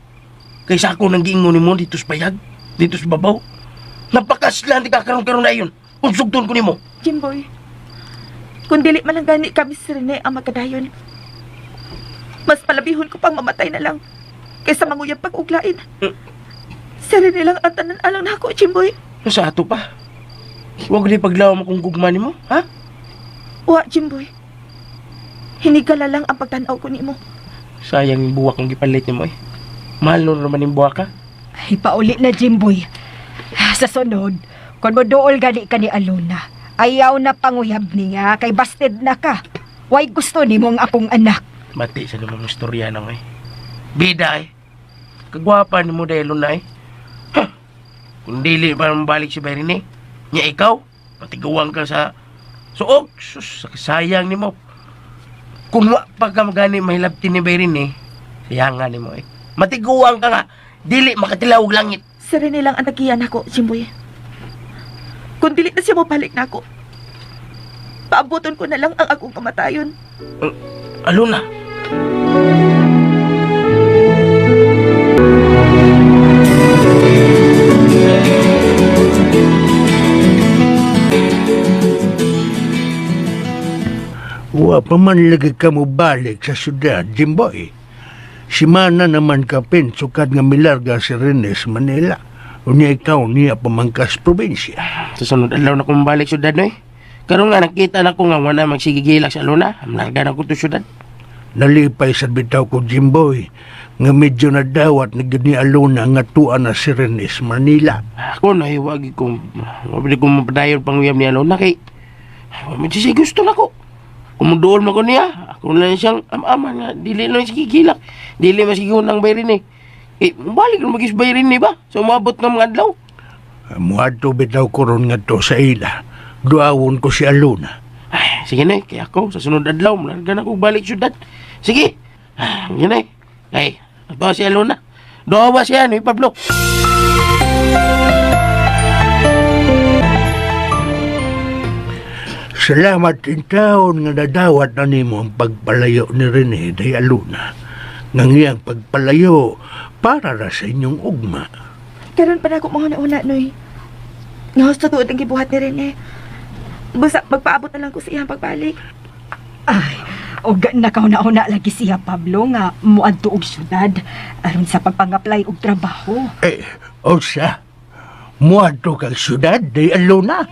Kaysa ako nang giingon ni mo dito sa bayag, dito sa babaw. Napakaslan di kakaroon-karoon na yun. Kung sugton ko ni mo. Jimboy, kung dili man ang gani kami si Rene ang magkadayon, mas palabihon ko pang mamatay na lang kaysa manguyab pag-uglain. Si Rene lang ang tanan alang na ako, Jimboy. Sa ato pa. Huwag ni paglaw mo kung gugma ni mo, ha? Wa, Jimboy. Hinigala lang ang pagtanaw ko ni mo. Sayang yung buwak ang gipalit ni mo eh. Mahal nun naman yung buwak ka. Ay, pauli na, Jimboy. Sa sunod, kung mo dool gani ka ni Aluna, ayaw na panguyab niya, kay busted na ka. Why gusto ni mong akong anak? Mati sa namang istorya na mo eh. Bida eh. Kagwapa ni mo dahil na eh. Huh. Kung dili pa balik si Bayrin eh. Nya ikaw, patigawang ka sa suog. Sus, sayang ni mo. Kung wa pa ka magani mahilaptin ni Bayrin eh, sayangan ni mo eh. Matiguang ka nga, dili makatilaw og langit. Si Rene lang ang nagiyan ako, Jimboy. Kung dili na siya mabalik na ako, paabuton ko na lang ang akong kamatayon. Aluna. Wa pa man lagi ka mo balik sa syudad, Jimboy. Si Mana naman ka pensukad nga milarga si Rene sa Manila. Unya ikaw niya pamangkas probinsya. Sa sunod adlaw na kong balik syudad no eh. Karon nga nakita na ko nga wala magsigigilak sa Aluna. Amlarga na ko to syudad. Nalipay sa bitaw ko, Jimboy, nga medyo nadawat na gani Aluna nga tuan na si Rene sa Manila. Ako nahiwagi ko. Mabili ko mapadayon panguyam ni Aluna kay medyo siya gusto na ko. Kung doon mo ko niya, ako na siyang ama nga, dili lang sigigilak. Dili masigihon ng Bayrin eh. Balik na magis Bayrin eh ba? So umabot ng mga adlaw. Muadto bitaw ko ron nga to sa ila. Duawon ko si Aluna. Ay, sige na eh. Kaya ako, sa sunod adlaw, malarga na ko balik syudad. Sige. Yun na eh. Ay, ito si Aluna. Doa ba siya ni Pablo? Salamat in taon nga nadawat na nimo ang pagpalayo ni Rene day Aluna. Nang iyang pagpalayo para ra sa inyong ugma. Karon pa na ako mga nauna, Noy. Nga sa tuod ang gibuhat ni Rene. Basta magpaabot na lang ko sa iyang pagbalik. Ay, og nakauna-una lagi siya, Pablo, nga muadto og syudad aron sa pagpang-apply og trabaho. O siya, Muadto kang syudad, day Alona.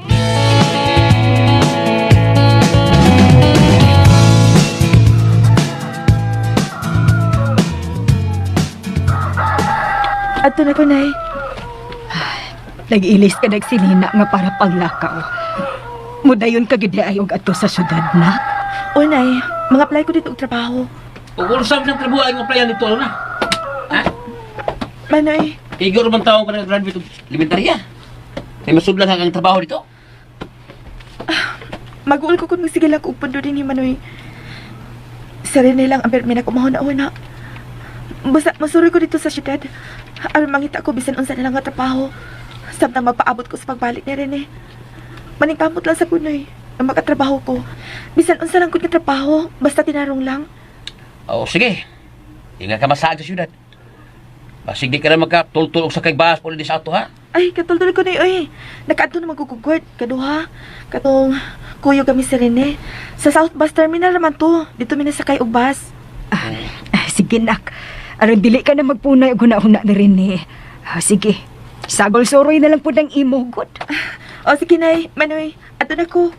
Ato na ko, Nay. Nag-ilis ka nagsinina nga para paglakaw. Mudayon ka gid ay og ato sa syudad na. O, Nay, mga apply ko dito og trabaho. Kung kung saan ng trabuhay mo playan dito, Alona? Ha? Manoy, Igor man tao ka nag-graduate ng elementarya. May masudlan kang trabaho dito. mag-uul ko kung magsigilang ko upundo din ni Manoy. Sarili lang ang permina ko mahuna-una. Basta masuri ko dito sa syudad. Aron mangita ko bisan unsa na lang nga trabaho. Samtang magpaabot ko sa pagbalik ni Rene. Maningkamot lang sa kunoy ang makatrabaho ko. Bisan unsa lang ko nga trabaho, basta tinarong lang. Oo, sige. Ingat ka masag sa syudad. Basig di ka na magkatultulog sa kay bahas po di sa ato, ha? Ay, katulad ko na oy. Nakaadto na magugugod. Kaduha. Katong kuyo kami si Rene. Sa South Bus Terminal naman to. Dito minasakay og bus. Sige, nak. Aron dili ka na magpunay og huna-huna na rin eh. Sige. Sagol soroy na lang po ng imo, good. O sige, Nay. Manoy, ato na ko.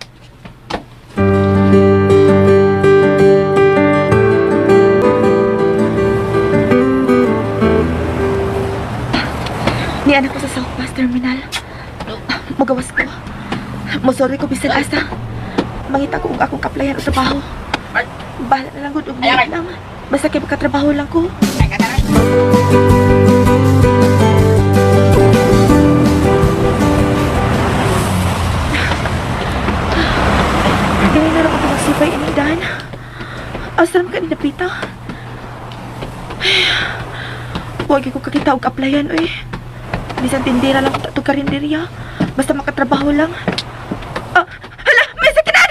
Niyan ako sa South Bus Terminal. Mugawas ko. Mosorry ko bisan asa. Mangita ko kung akong kaplayan o trabaho. Bahala na lang gud og niya lang. Basta kay makatrabaho lang ko. Ganyan na lang ako magsipay inidan. Asram ka ni Napita. Huwag ko kakita og kaplayan, oy. Bisan tindira lang ito karinderya. Basta makatrabaho lang. Hala! May sakinan!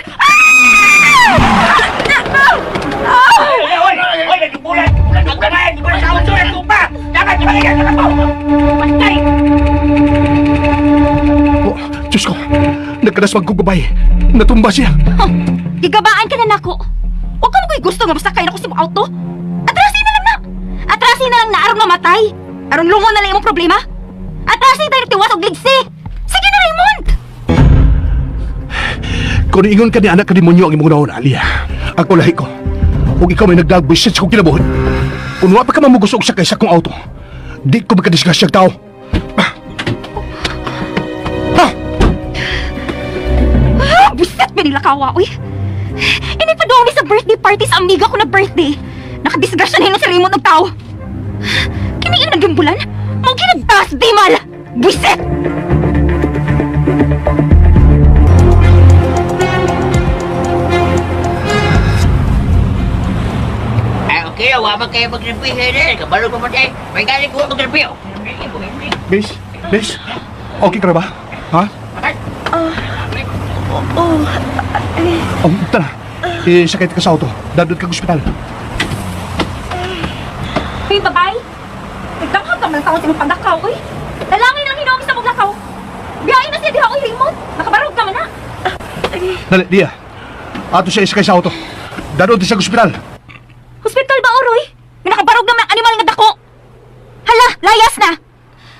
Oh, Diyos ko, nagkadas magkugubay. Natumba siya. Gigabaan ka na nako. Huwag ka na ko'y gusto nga basta kayo na ko sa mong auto. Atrasin na lang na. Atrasin na lang na arong mamatay. Arong lungo na lang imong problema. Atrasin tayo tiwas og ligsi. Sige na, Raymond. Kung ingon ka ni anak ka demonyo ang imong naon, Alia. Ako lahi ko. Kung ikaw may nagdagbisit sa kong kinabuhin. Kung wala pa ka mamugusog sa kaysa kong auto, di ko magkadisgrasyang tao. Bisit ba nila kawa, uy? Ini pa doon sa birthday party sa amiga ko na birthday. Nakadisgrasya na yun si Raymond ng tao. Kiniin na gimbulan? Mau ginagtas, di mal! Bisit! Okay, wabag kayo mag-review here. Kabalo pa matay. May galing ko mag-review. Miss, okay ka na ba? Ha? Oh, tara. Sakay ka sa auto. Dadod ka sa ospital. Hey, babay! Nagdamhag ka man taon sa imong paglakaw, uy! Dalangin ang hinawag sa maglakaw! Biyahin na siya diha, uy, Raymond! Nakabarog ka man na! Dali, Dia. Ato siya isakay sa auto. Dadod sa ospital. Hospital ba, Oroy? May nakabarog naman animal nga dako! Hala, layas na!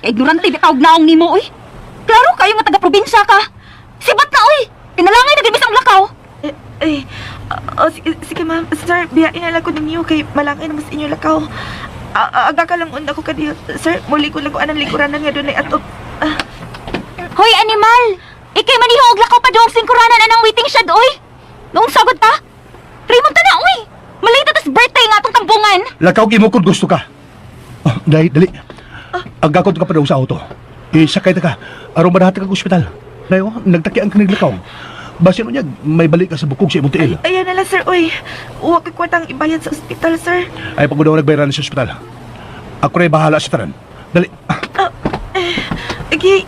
Ignorante bitawag naong nimo, uy! Klaro kayo nga taga-probinsya ka! Sibat na, uy! Pinalangay na din bisang lakaw! Sige ma'am. Sir, biyain na lang ko ninyo kay malangay naman sa inyo lakaw. Aga ka lang una ko kadiyo. Sir, muli ko lang ko anang lingkuranan nga doon ay ato. Hoy, animal! Ikay maniho og lakaw pa doong singkuranan anang waiting shed, uy! Noong sagot ta? Raymond ta na, uy! Malita tas birthday nga atong tambungan! Lakaw imo kung gusto ka. Oh, dali. Agakod ka pa daw sa auto. Isakay ta ka. Aron madahati ka sa ospital. Dayo, nagtakian ka naglakaw. Basin mo niya, may balik ka sa bukog sa imong tiil. Ayan na lang, sir. Uy, huwag ka kwatang ibayad sa ospital, sir. Ay, pag daw nagbayaran sa ospital. Ako rin bahala sa taran. Dali. Okay.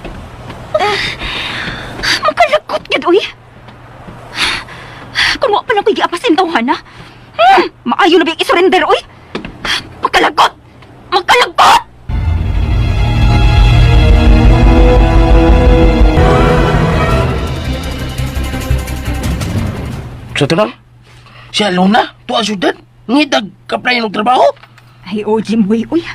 Magkalagot yun, uy! Kung mo pa lang ko'y giapasin tawhan, ha? Maayo na ba yung isurrender, uy? Magkalagot! Magkalagot! Sa tanang, si Alona, tuwa syudad, ngidag kaplayan ng trabaho. Ay, o, Jimboy, uy.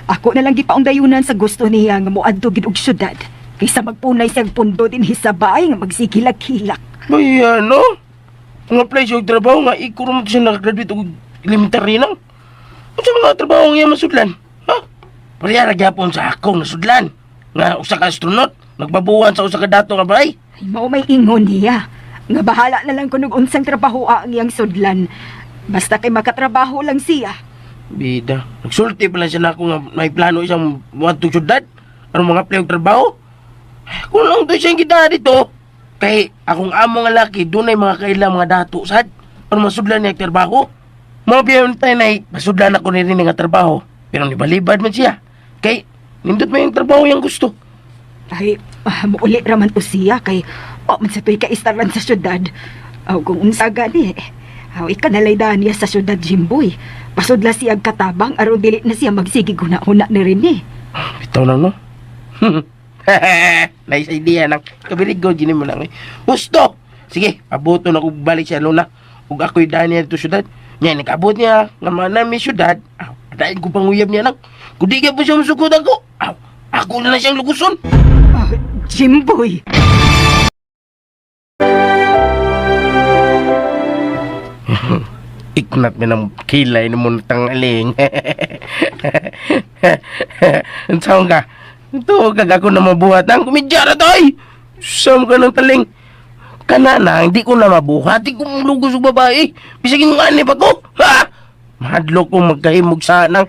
Ako na lang gipaong dayunan sa gusto niya nga moadto gid og syudad. Kaysa magpunay siyang pundo din hisabay nga magsigilak-hilak. Bay, ano? Ang apply siya og trabaho nga, ikaw naman siya nakagraduate og elementary nang. O sa mga trabaho nga masudlan? Ha? Pariyara gyapon sa akong nasudlan. Nga usa ka astronaut, nagbabuhan sa usa ka dato nga bay. Ay, mao may ingon niya. Nga bahala na lang kung unsang trabaho ang iyang sudlan. Basta kay makatrabaho lang siya. Bida, nagsulti pala siya na ako nga may plano isang muadtong syudad. Anong mga apply og trabaho? Kung lang to siyang kita dito, kay akong amo nga laki, doon ay mga kailang mga dato sad. Ano masudlan niya ang trabaho? Mga biyayon tayo na masudlan ako ni rin nga trabaho. Pero nibalibad man siya. Kay, nindot mo yung trabaho yung gusto. Ay, mauli raman to siya kay man sa to'y kaistaran sa syudad. Kung unsa gani, ikanalay daan niya sa syudad, Jimboy. Pasudla siya katabang aron dili na siya magsigi guna-una ni rin eh. Bitaw lang, no? Nice idea nang kabirigo, gini mo lang eh. Gusto! Sige, abuto na ko balik siya, Luna. Ug ako'y daan niya dito syudad. Nga, nag-abot niya nga manami syudad. Padayin ko panguyab niya lang. Kung di ka po siya masukod ako, ako na siyang luguson. Jimboy! Iknat mo ng kilay na mong tangaling. Ang saan ka? Ito, ako na mabuhat. Ang kumidyara to ay! Saan ka ng taling? Kanana, hindi ko na mabuhat. Hindi ko lugos ng babae. Bisagin ng anip ako. Ha? Mahadlo kong magkahimog sanang.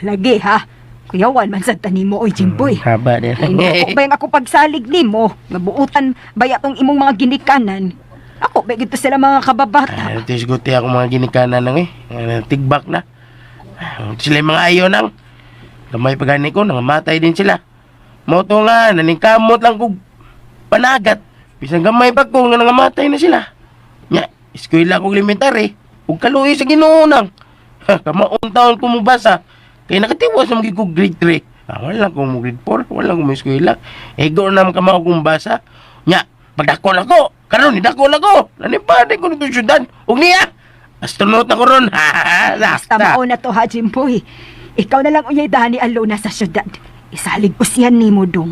Lagi ha. Kuyawan man sa tanim mo, oy Jimboy. Haba din. Ako ba yung ako pagsalig ni mo? Nabuutan ba tong imong mga ginikanan? Ako ba gito sila mga kababata? Tisguti ako mga ginikanan nang tigbak na. Sila yung mga ayaw nang. Gamay pagani ko, nangamatay din sila. Moto nga, naningkamot lang kong panagat. Bisang gamay pa ko nga nangamatay na sila. Nya, eskwela kong elementary. Huwag kaluhi sa ginuunang. Kamaong taon ko mabasa. Kaya nakatiwas na magiging kong grade 3. Wala kong grade 4, wala kong eskwela. Ego naman kamao kong basa. Nya, pagdakol ako. Karon, nidakol ako. Nanipade ko nito syudad. Huwag niya. Astronaut ako ron. Basta mao na to ha, Jimboy. Ikaw na lang unyay dani alona sa syudad. Isalig ko siya ni mo dong.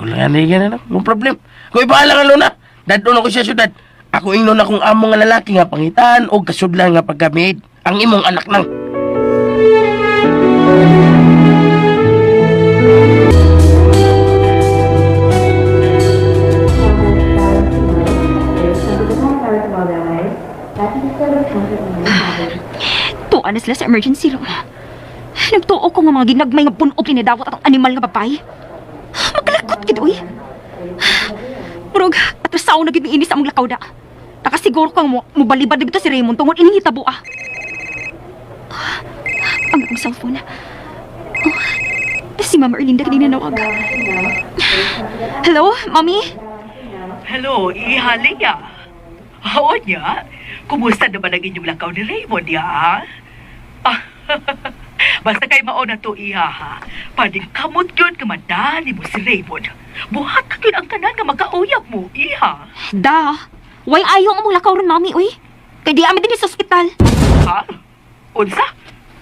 Kung lang yan na, no problem. Kung ibahala ka, Luna. Dadon ako siya syudad. Ako ingnon akong among nga lalaki nga pangitaan o kasudlan nga paggamit. Ang imong anak nang. Tuan na sila sa emergency room. Nagtuo ko nga mga ginagmay nga punok linidawat at ang animal nga babae. Magalakot gid uy. Murag, atrasaw na gid ni ini sa among lakaw da. Nakasiguro kang mubalibad na gito si Raymond tungod ining hitabo ah. Ang cellphone. Si Mama Erlinda kanina nawag. Hello, Mommy? Hello, Ihalia. Oo niya? Kumusta naman ang inyong lakaw ni Raymond, ya? Basta kay mauna to, Iha, ha? Pading kamot yun kamadali mo si Raymond. Buhat ka yun ang tanan nga magkauyab mo, Iha. Da, way ayaw ang mong lakaw ron, Mami, uy. Kaya di amin din sa ospital. Ha? Unsa?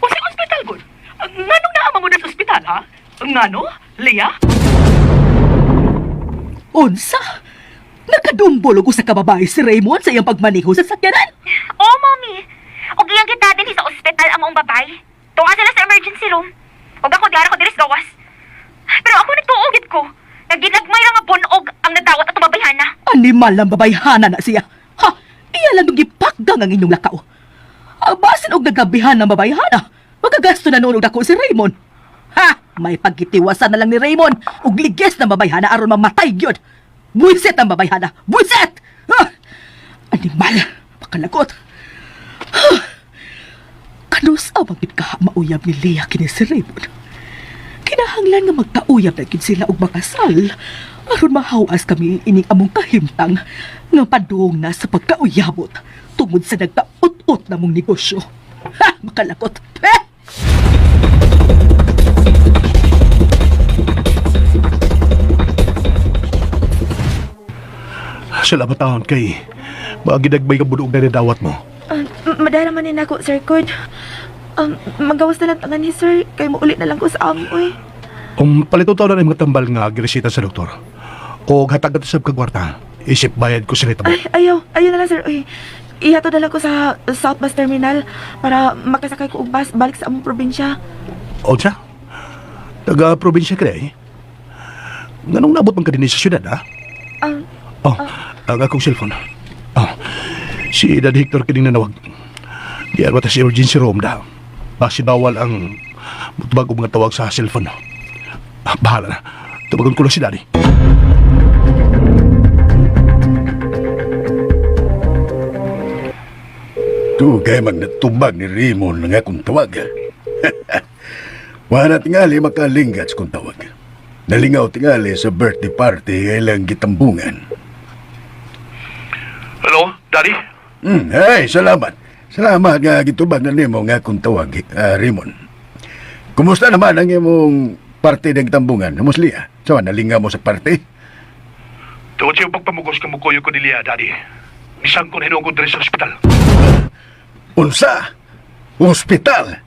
Unsa ospital, good? Nganong naama mo na sa ospital, ha? Ngano? Leah? Unsa? Nakadumbol ko sa kababae si Raymond sa iyang pagmaniho sa sakyanan. Oo, Mami. Og iyang kita din sa ospital ang mong babay. Tunga sila sa emergency room. Og ako di ko diris gawas. Pero ako nagtuugit ko. Nagginagmay lang nga bunog ang nadawat at babayhana. Animal ng babayhana na siya. Ha? Iya lang nung ipakgang ang inyong lakaw. Basin og nagabihan ng babayhana. Magagasto na noon og dako si Raymond. Ha? May pagkitiwasan na lang ni Raymond og liges na babayhana aron mamatay gyud. Buiset ang babayhana. Buiset! Ha? Animal. Pakalagot. Ha? Kanus abang ka mauyab ni Leah kini si Raymond. Kinahanglan nga magkauyab na gid sila og makasal. Aron mahawas kami ining among kahimtang nga padung na sa pagkauyabot tungod sa nagkaut-ut na mong negosyo. Ha! Makalakot. Salamat taon kay magidagbay ka budog na nidawat mo. Madara man din ako, Sir Cod. Magawas na lang tangan ni Sir, kay maulit na lang ko sa amo, eh. Palito taon na mga tambal nga giresita sa doktor. O hatag na sa kagwarta. Isip bayad ko sa nito. Ayaw na lang, sir. Uy, ihato na lang ko sa South Bus Terminal para makasakay ko og bus balik sa among probinsya. O siya? Taga-probinsya ka eh. Ganong nabot man ka din sa syudad, ha? Ang akong cellphone. Si Dad Hector kining nanawag. Diyan ba si emergency room da? Basi bawal ang mutubag o mga tawag sa cellphone. Bahala na. Tubagon ko lang si Daddy. Tugay magnatubag ni Raymond nga kung tawag. Wala tingali makalinggat kung tawag. Nalingaw tingali sa birthday party ilang gitambungan. Hello, Daddy? Ay, salamat. Salamat nga gitubag na nimo nga kung tawag, Raymond. Kumusta naman ang imong party ng gitambungan? Musliya, so nalingaw mo sa party? Tawad siya pagpamugos ka mo kuyo ko niliya, Daddy. Isang ko na hinugod rin sa ospital. Unsa? Hospital?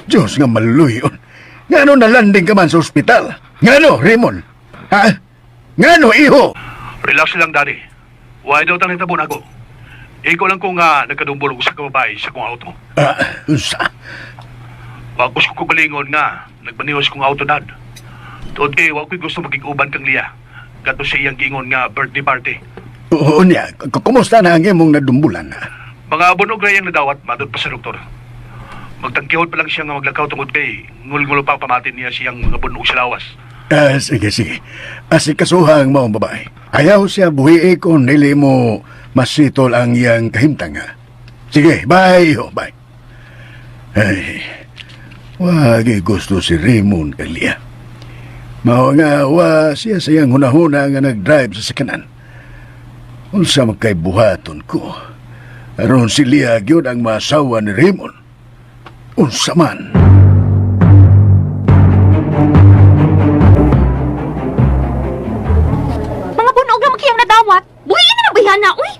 Diyos nga maluyon. Ngano nalanding ka man sa ospital? Ngano, Raymond? Ha? Ngano, iho? Relax lang, Daddy. Why daw talang tabon ako? Ikaw lang kung nagkadumbulog sa kababay sa kong auto. Unsa? Pagkos ko kubalingon nga, nagpaniwas kong auto, Dad. Tuod kay, wag ko'y gusto maging-uban kang liya. Gato siya iyang gingon nga birthday party. Oo niya, kumusta na ang imong nadumbulan? Mga bunog na iyang nadawat, madod pa sa doktor. Magtangkihod pa lang siya nga maglakaw tungod kay ngul-ngul pa pamatin niya siyang mga bunog sa lawas. Sige. Asikasuhang maong babae. Ayaw siya buhi kung nili mo masitol ang iyang kahimtanga. Sige, bye, ho, bye. Ay, wag gusto si Raymond Kalia. Mao nga wa siya sayang hunahuna nga nag-drive sa sakanan. Unsa magkaibuhaton ko. Aron si Lia gyud ang masawa ni Raymond. Unsa man. Mga bunog lang magkiyang nadawat. Buhiin na nabayhan na, uy!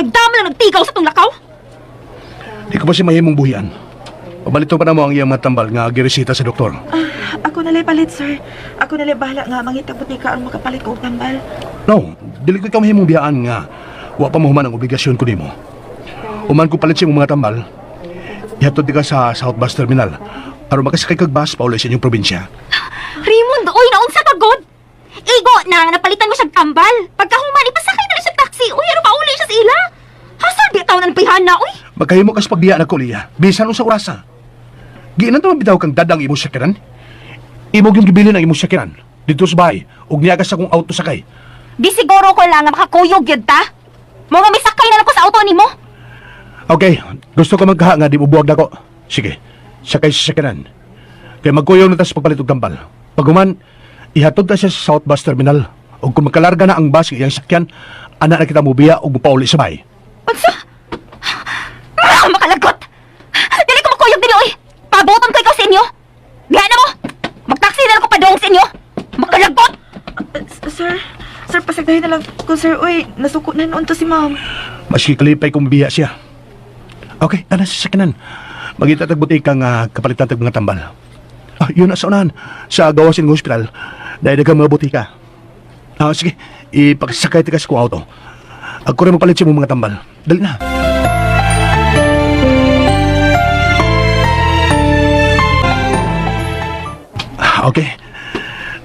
Nagdama lang nagtigaw sa tong lakaw. Di ko pa si mahimong buhian. Pabaliton pa na mo ang iyang matambal nga giresita sa doktor. Ako nalay palit, sir. Ako nalay bahala nga mangitag butika ang makapalit ko og tambal. No, dili ko ikaw mahimong biyaan nga wa pa mahuman ang obligasyon ko nimo. Uman ko palit siya mga tambal. Ihatod di ka sa South Bus Terminal aron makasakay kag bus paulay sa inyong probinsya. Raymond, uy, naunsa ka god? Igo na, napalitan mo siyang tambal. Pagkahuman, ipasakay na rin sa taxi. Uy, ano mauli siya sa ila? Hasal, di tao na napihan na, uy. Magkahimo kas pagbiyaan ako, Lia. Bisan sa orasa. Giinan naman bitaw kang dadang imo sakiran. Imog yung gibilin ang imo sakiran. Dito sa bahay, ug niagas akong auto sakay. Di siguro ko lang nga makakuyog yun ta. Mga may sakay na lang ko sa auto ni mo. Okay, gusto ko magkaha nga di bubuwag na ko. Sige, sakay sa sakiran. Kaya magkuyaw na tas pagpalit og tambal. Paguman, ihatod ta siya sa South Bus Terminal. Ug kung magkalarga na ang bus iyang sakyan, ana na kita mubiya ug mupauli sa bahay. Unsa? Makalagot! Dili ko makuyog dili, uy! Pabuton ko ikaw sa inyo! Bihan na mo! Magtaksi na lang ko padong sa inyo! Makalagot! Sir, pasagdahin na lang ko, sir. Uy, nasuko na noon to si ma'am. Maski kalipay kung biya siya. Okay, tara sa sakyanan. Magitatag butika nga kapalitan tag mga tambal. Yun na sa unahan. Sa gawasin ng hospital. Dahil dagang mga butika. Sige, ipagkasakay tikas ko auto. Ako rin magpalit siya mga tambal. Dali na. Okay.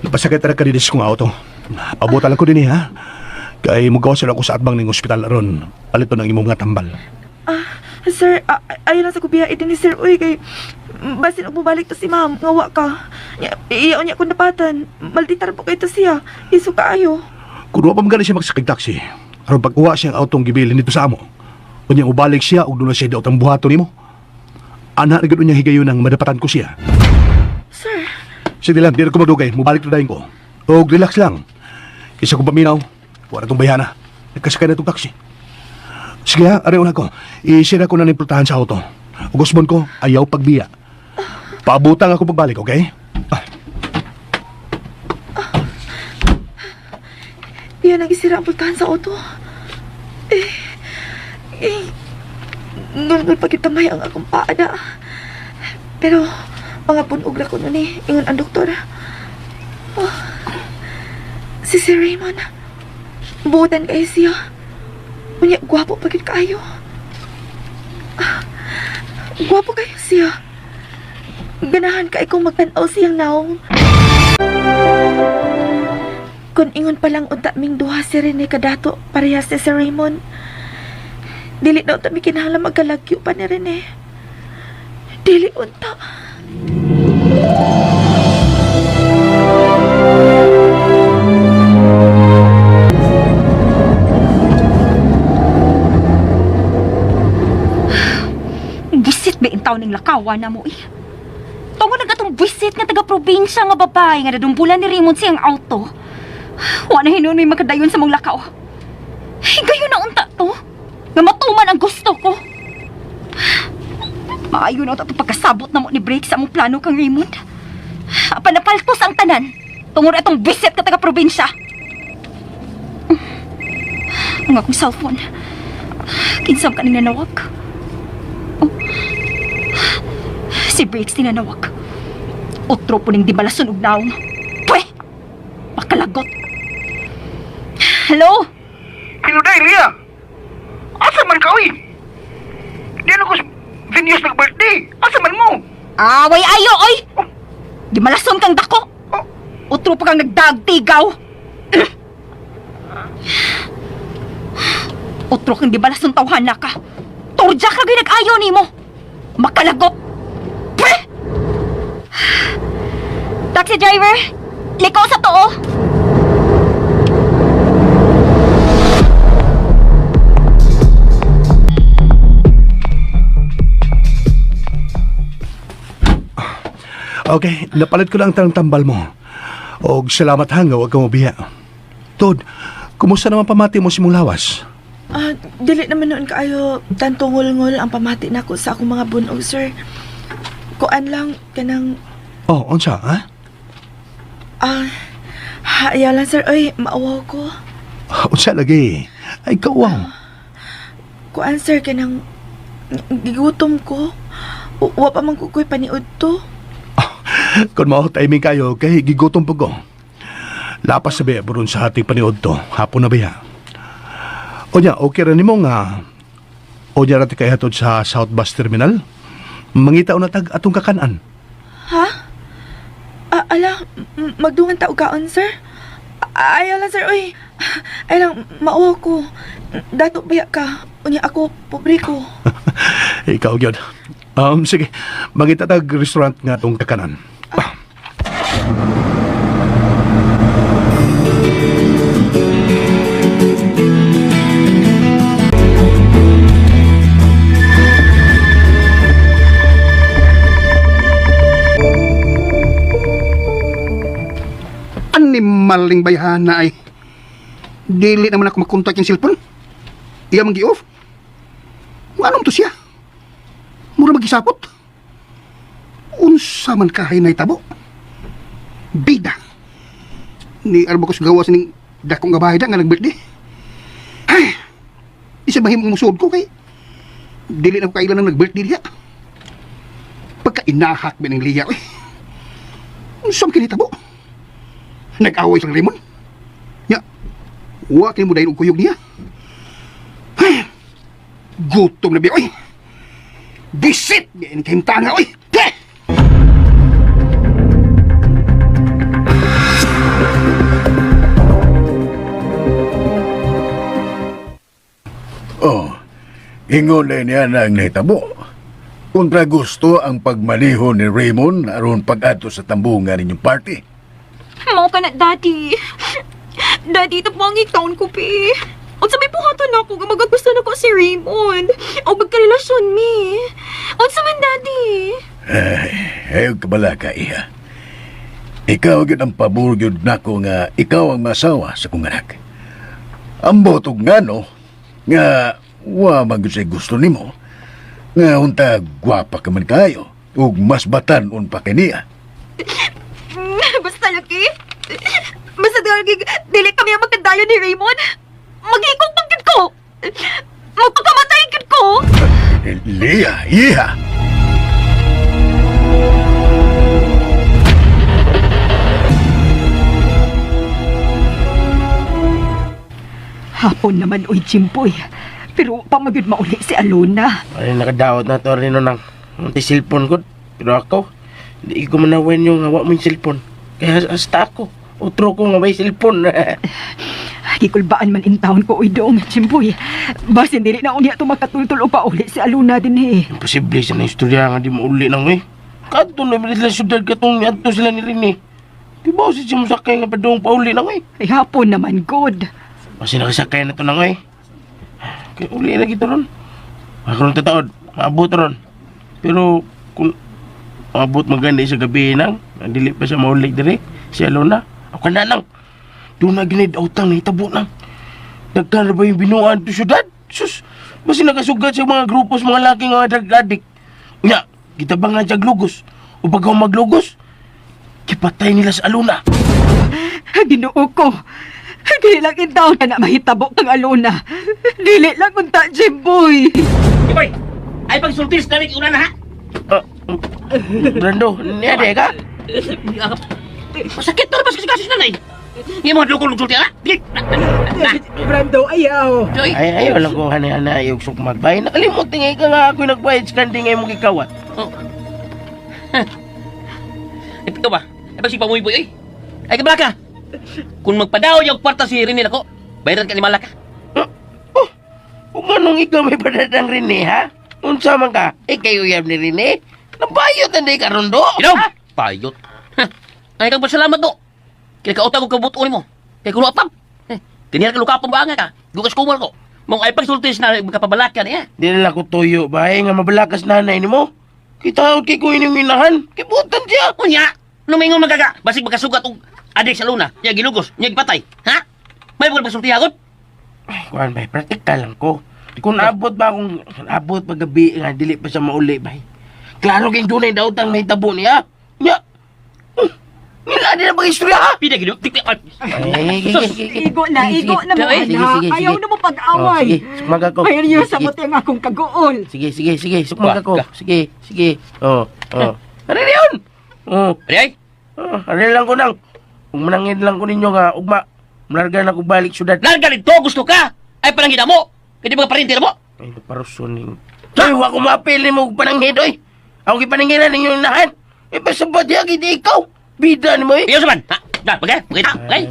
Napasakay talaga ka din sa kong auto. Abutan lang ko din ha. Kaya magawas lang ko sa atbang ng hospital aron. Palito ng imong mga tambal. Sir, ayaw lang sa kubiya ito ni Sir. Uy, kay basin og bumalik to si ma'am. Ngawa ka. Iyaw niya kung napatan. Malditar po kayo to siya. Iso ka ayo. Kung pa magana siya magsakay taxi, aron pagkuha siyang autong gibilin dito sa amo. Kunyang ubalik siya ug doon siya daot ang buhato nimo. Ana na gud niya higayon nang madapatan ko siya. Sir. Sige lang, di na ko madugay. Mubalik na dahin ko. Og relax lang. Isa kong paminaw. Wala itong bayana. Nagkasakay na itong taxi. Sige ha, areho na ko. I-share ko na nipultahan sa auto. Ug usbon ko, ayaw pagbiya. Paabutang ako pagbalik, okay? Yan ang isira ang pultahan sa auto. Ngulngul pagkitamay ang akong paada. Pero, mga punog na ko nun ingon ang doktor. Si Sir Raymond. Buotan kayo siya. Unya, gwapo pa gid kayo. Gwapo kayo siya. Ganahan ka ikong magtanaw siyang naong. Kung ingon pa lang unta ming duha si Rene kadato parehas si Sir Raymond. Dili na unta mi kinahanglan magkalagyo pa ni Rene. Dili unta. Busit ba intaw ning lakawa na mo eh? Tungod na atong busit nga taga-probinsya nga babae nga nadumbulan ni Raymond siyang auto. Wa na hinuon may magkadayon sa mong lakaw. Gayon na unta to. Nga matuman ang gusto ko. Maayo na ito pagkasabot na mo ni Break sa among plano kang Raymond. Panapaltos ang tanan. Tungod atong busit nga taga-probinsya. Ang akong cellphone. Kinsam ka ning nanawag. Si Breaks tinanawag. Otro po ning di balason og naong. Pwe! Makalagot. Hello? Hello, Lia. Asa man ka, uy? Di na ko Venus nag-birthday. Asa man mo? Away ayo, oy! Di malason kang dako. Otro pa kang nagdagtigaw. Otro kang di balason tawhan na ka. Turjak lagi nag-ayo ni mo. Makalagot. Pre! Taxi driver, liko sa to. Okay, napalit ko lang ang tambal mo. O salamat hanga, huwag kang mabiya. Tod, kumusta naman pamati mo si mong lawas? Dili naman noon kaayo tanto ngul-ngul ang pamati nako sa akong mga bunog, sir. Kuan lang kanang Oh, unsa, ha? Ayaw lang, sir. Ay, maawaw ko. Unsa lagi? Ay, kawaw. Kuan, sir, kanang gigutom ko. Wa pa man kukoy paniud to. Kung mao timing kayo, kay gigutom po ko. Lapas sabi, buron sa ating paniod to. Hapon na biya. O niya, okay rin mo nga. O niya rati kay hatod sa South Bus Terminal. Mangitaw na tag atong kakanaan. Ha? Ala, magdungan ta og kaon, sir? Ayaw lang, sir. Uy, ay lang, maawa ko. Dato baya ka. Unya ako, pobre ko. Ikaw yun. Sige, mangita tag restaurant nga atong kakanan. Maling bayhana ay dili naman ako makontak yung cellphone. Iya manggi-off. Anong to siya? Mura magisapot. Unsa man kahay na itabo? Bida. Ni arba ko sa gawas ning dakong gabahay da nga nag-birthday. Ay! Isa bahim ang musod ko kay dili na ko kailan nang nag-birthday diya. Pagka inahak ba ng liya, eh. Unsa man kinitabo? Nag-away sang Raymond. Ya, wa kay mo dayon og kuyog niya. Ay, gutom na biya, oy. Bisit! Yan kayong tanga, oy. Oh, ingon na niya na ang nahitabo. Kontra gusto ang pagmaniho ni Raymond aron pag-ato sa tambungan ninyong party. Mao ka na, Daddy. Daddy, ito po ang ikaon ko, pi. At sa may buhaton ako, magagusto na ko si Raymond. O magkarelasyon, mi. At sa man, Daddy. Ayaw kabala ka, iha. Ikaw yun ang paburyod na ko nga ikaw ang masawa sa kong anak. Ang botog nga, no, nga wa magusay gusto ni mo, nga unta gwapa ka man kayo, ug mas batanon pa kaniya. Basta laki. Basta dili kami ang magkandayo ni Raymond. Mag-ikong pagkid ko. Magpakamatay kid ko. Leah, iha! Hapon naman, uy, Jimboy. Pero pamagod mauli si Alona. Ay, nakadaot na to rin nang ti cellphone ko. Pero ako, hindi ko manawan yung hawa mo yung cellphone. Kaya hasta ako. Utro ko nga may cellphone. Gikulbaan man in town ko, uy, doong, Jimboy. Basin, dili na unya ito makatultul o pauli si Alona din eh. Imposible sa na istorya nga di mo uli nang eh. Kato na bilis lang syudad katong ato sila ni Rene. Di ba si siya masakay nga padong pauli nang eh. Ay, hapon naman, God. Kasi nakasakay na to nang eh. Kaya uli na gito ron. Ako ron tataod, maabot ron. Pero kung maabot maganda sa gabi nang, dili pa siya maulig dire, si Alona. Ako na nang. Doon na ginid utang na hitabo nang. Nagkala ba yung binuan to syudad? Sus, basi nakasugat sa mga grupos mga laking mga drug addict. Unya, kita ba nga diyag lugos? O pag ako maglugos, kipatay nila sa Alona. Ginoo ko. Dili lang in town na mahitabo kang Alona. Dili lang unta, Jimboy. Boy, ay pagsultis na rin una na ha? Brando, niya de ka? Masakit to na kasi nanay. Hindi mo lukul-lukul tiya ha? Brando, ayaw. Ay, wala ko hana-hana yung suk magbay. Nakalimot nga ka nga ako nagbayad sa kandi ngayon mong ikawat. Ito ba? Ay pag si Pamuy Boy, ay. Ay kabala ka. Kung magpadaw yung kwarta si Rene ako, bayaran ka ni Malaka. Kung anong ikaw may padadang Rene, ha? Unsa man ka? Kayo yan ni Rene? Nabayot na di ka rondo? Ilaw! Payot. Ay kang pasalamat do. Kaya kautang ko kabutuin mo. Kaya kulo apam. Tinira ka lukapon ba nga ka? Dukas kumal ko. Mong ay pagsultis na magkapabalak ka niya. Di na ko tuyo ba? Nga mabalakas nanay ni mo. Kita kay ko ining minahan. Kibutan siya. Unya! Lumingon magaga. Basig magkasugat og adik sa luna. Niya ginugos. Niya gipatay. Ha? May bukan pagsulti agad? Kuan bay, praktikal lang ko. Kung abot ba akong abot paggabi nga dili pa siya mauli bay. Klaro kay dunay daw tang may tabo niya. Nya. Nila din na bang istorya ha? Pida gino. Tik. Igo na mo, anak. Ayaw na mo pag-away. Sige, sukmaga ko. Ayaw niyo sa muti ang akong kagool. Sige, sukmaga ko. Sige. Oh. Ano yun? Oh. Ari? Ano lang ko nang. Kung manangin lang ko ninyo nga, ugma. Malarga na ko balik syudad. Larga dito, gusto ka? Ay pananghid mo. Kaya di mga parintir mo. Ay, naparusuning. Ay, huwag ko mapili mo pananghid, oy. Ako kipananghilan ninyo yung nahan. Eh, pasabad yan, hindi ikaw. Bida ni mo eh. Iyo saman. Ha? Da, bagay. Okay.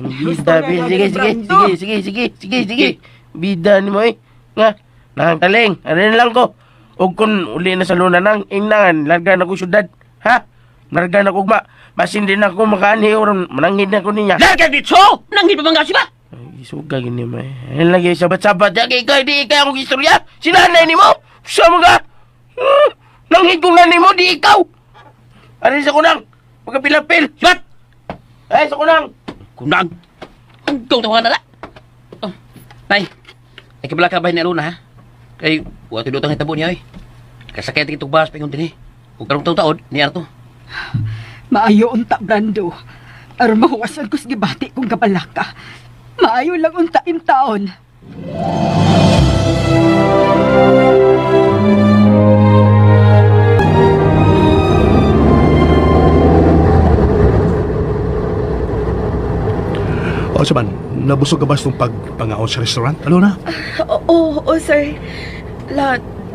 Sige. Bida ni mo eh. Nga, nakangtaling. Ano lang ko. O kung uli na sa luna nang, inangan, larga na ko syudad. Ha? Larga na ko ugma. Basin din ako makaani oron, mananghid na ko niya. Larga dito! Nanghid pa bang kasi ba? Ay, suga gini mo eh. Ayun lagi, sabat-sabat. Ikaw, di ikaw akong istorya. Si nanay ni mo. Sama ka. Nanghid kong nanay mo, di ikaw. Ano sa kunang? Pagkapilapil. Sibat! Ay, sa kunang. Kunang. Hanggang tawagan na la. Oh. Nay, ay kabala ka ba ni Aluna ha? Kay, buhat yung lutang hitabo niya eh. Kasakit itong bahas pa yung din eh. Kung karong taon, niya to. Maayo unta, Brando. Aron mahuwasan ko sa gibati kong kabalaka. Maayo lang unta in taon. O, saman, nabusog ka ba itong pagpangaon sa restaurant? Ano na? Oo, sir.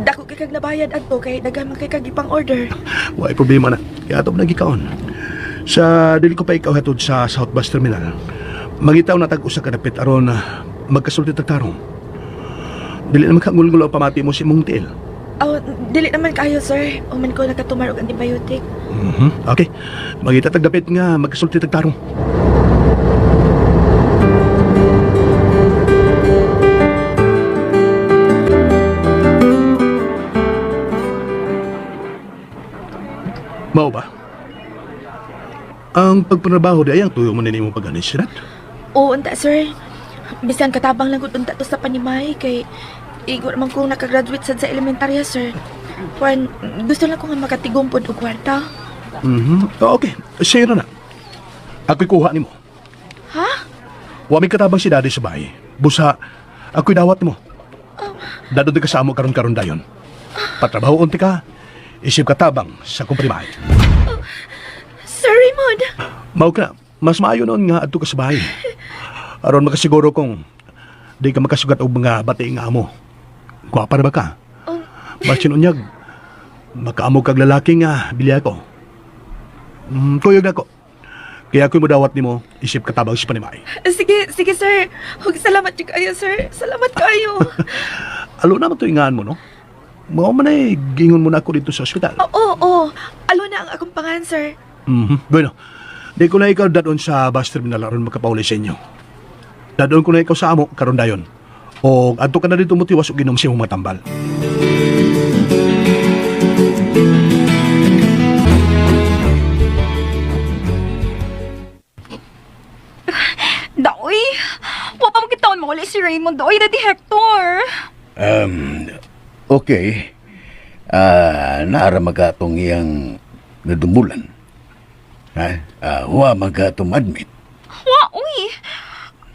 Dako kay kag nabayad adto kay daghan kay kag ipang order. Wala problema na. Kaya ito nagikaon. Sa dili ko pa ikaw hatod sa South Bus Terminal. Mangitaw na tag-usa ka dapit aron magkasulti tagtarong. Dili na magkangul-ngul ang pamati mo si mong tiil. Oh, dili naman kayo, sir. Uman ko nakatumar og antibiotic. Okay. Mangita tag dapit nga magkasulti tagtarong. Mao ba? Ang pagpanabaho di ayang tuyo mo nini mo pag-anis, Sirat? Oo, unta, sir. Bisan katabang lang gud unta to sa panimay kay igo naman kong nakagraduate sad sa elementarya, sir. Kwan, gusto lang ko nga makatigong pod og kwarta. Okay, sa'yo na. Ako'y kuha ni mo. Ha? Waming katabang si daddy sa bahay. Busa, ako'y dawat mo. Dadod ka sa amo karon-karon dayon. Patrabaho unti ka, isip katabang sa kumprimahe. Sir Raymond! Mao ka, mas maayo noon nga adto ka sa bahay. Aron makasiguro kong di ka makasugat og mga bati nga amo. Gwapa ra ba ka? Oh. Basin unyag, makaamo kag lalaki nga, bilya ko. Kuyog na ko. Kaya ako'y madawat ni mo, isip katabang si Panimay. Sige, sir. Huwag salamat yung kayo, sir. Salamat kayo. Alo naman to ingaan mo, no? Mao man ay gingon mo na ako dito sa ospital. Oo. Alo na ang akong pangalan, sir. Bueno, di ko na ikaw dadon sa bus terminal aron makapauli sa inyo. Dadon ko na ikaw sa amo, karon dayon. O adto ka na dito mutiwas o ginom siya mong matambal. Daoy, wa pa magkitaon mo ulit si Raymond. Daoy, na di Hector. Okay. Naara magatong iyang nadumbulan. Huwa magatong admit. Wa, uy.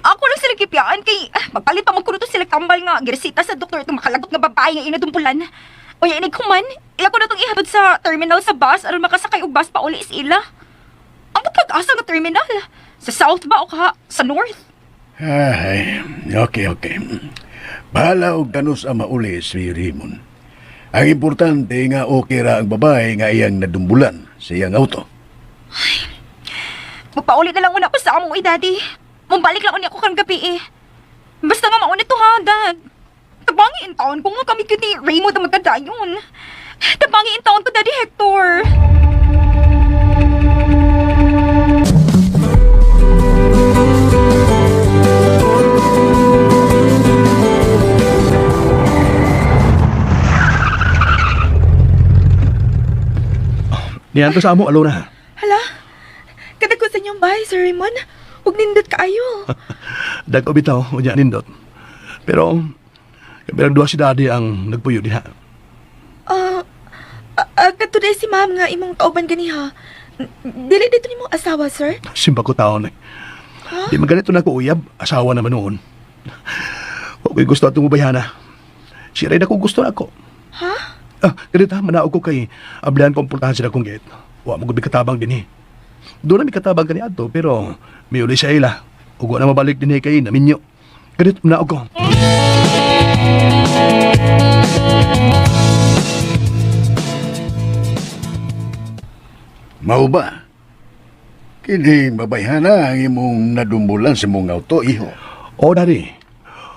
Ako lang sila kipyaan kay magpalit pa magkuruto sila tambal nga. Giresita sa doktor itong makalagot nga babae nga inadumpulan. O yan, kuman, ila ko na itong ihatod sa terminal sa bus aron makasakay og bus pa uli is ila. Ang pagkag-asa nga terminal? Sa south ba o ka sa north? Ay, okay. Bahala og ganus ang mauli si Raymond. Ang importante nga okay ra ang babae nga iyang nadumbulan sa iyang auto. Magpaulit na lang una ko sa amo, daddy. Mambalik lang uni ako kang gabi eh. Basta nga mauna to ha, dad. Tabangi in taon ko nga kami ni Raymond ang magkadayon. Tabangi in taon ko, Daddy Hector. Niyan to sa amo, alo na. Hala, kada ko sa inyong bahay, Sir Raymond. Huwag nindot kaayo. Dagko bitaw, unya nindot. Pero, kabilang duha si daddy ang nagpuyo diha. Katuday si ma'am nga imong kauban ganiha. Dili dito ni mong asawa, sir? Simpa ko taon eh. Di maganito na ko uyab, asawa naman noon. Huwag ko'y gusto atong ubayana. Si Ray na kung gusto na ako. Ha? Ganito ha, manaog ko kay ablahan ko ang pultahan sila kong gate. Huwag mo gabi katabang din eh. Doon na may katabang kani ato, pero may uli sa ila. Huwag na mabalik din eh kay naminyo. Ganito, manaog ko. Mao ba? Kini mabayhana ang imong nadumbulan sa mong auto, iho. O, daddy.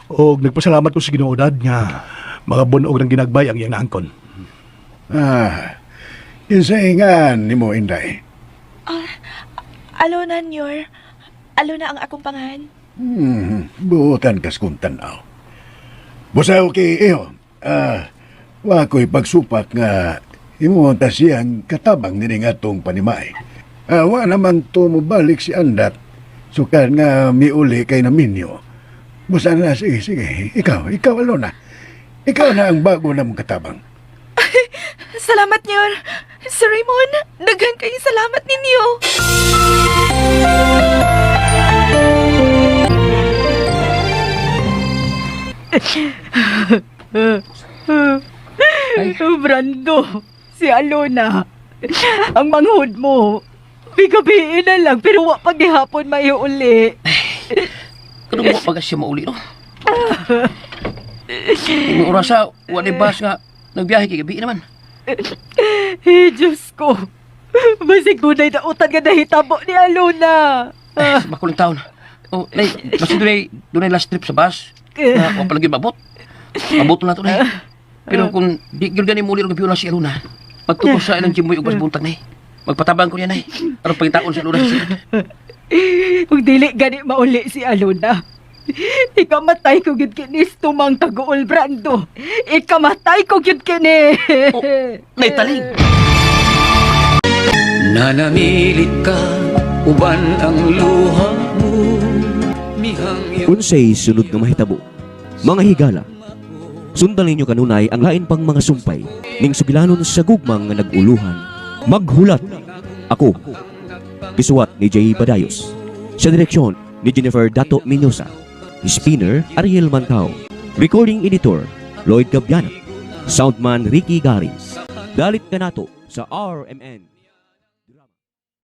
O, nagpasalamat ko sa Ginoo dad nga mga bunog ng ginagbay ang iyang naangkon. Insaingan ni mo, Inday. Alo na, Nyor. Alo na ang akong pangalan. Buotan kas kung tanaw. Busaw kay iho. Wako'y pagsupak nga imo ta siyang katabang nining atong Panimay. Wa naman to mobalik si Andat. Sukan nga miuli kay naminyo. Busa na, sige. Ikaw alo na. Ikaw na ang bago na mong katabang. Salamat, Nyor. Sir Raymond, daghan kayo salamat ninyo. Brando, si Alona. Ang manghod mo. Bigabiin na lang, pero wa pag gihapon maiuli. Kano mo pag siya mauli, no? Yung orasa, wala bas nga, nagbiyahe kay gabi naman. Diyos ko. Basig tunay na utan nga nahitabo ni Alona. Makulang taon. Oh, nay, basta doon last trip sa bus. Wala palagi mabot. Mabot na ito na. Pero kung di gani muli ang gabi na si Alona, magtukos sa ilang Jimboy ug buntag na. Magpatabang ko niya na. Aron pangitaon si Alona siya. Kung dili gani mauli si Alona, ikamatay ko gyud kini tumang taguol, Brando. Ikamatay ko gyud kini. Oh, naitaling. Nanamilit ka, uban ang luha mo. Unsay sunod nga mahitabo, mga higala. Sundan ninyo kanunay ang lain pang mga sumpay ning sugilanon sa gugmang nga naguluhan. Maghulat. Ako, gisuwat ni J. Badayos. Sa direksyon ni Jennifer Dato Mendoza. Spinner Ariel Mantao. Recording editor Lloyd Gabiana. Soundman Ricky Garis. Dalit ka nato sa RMN.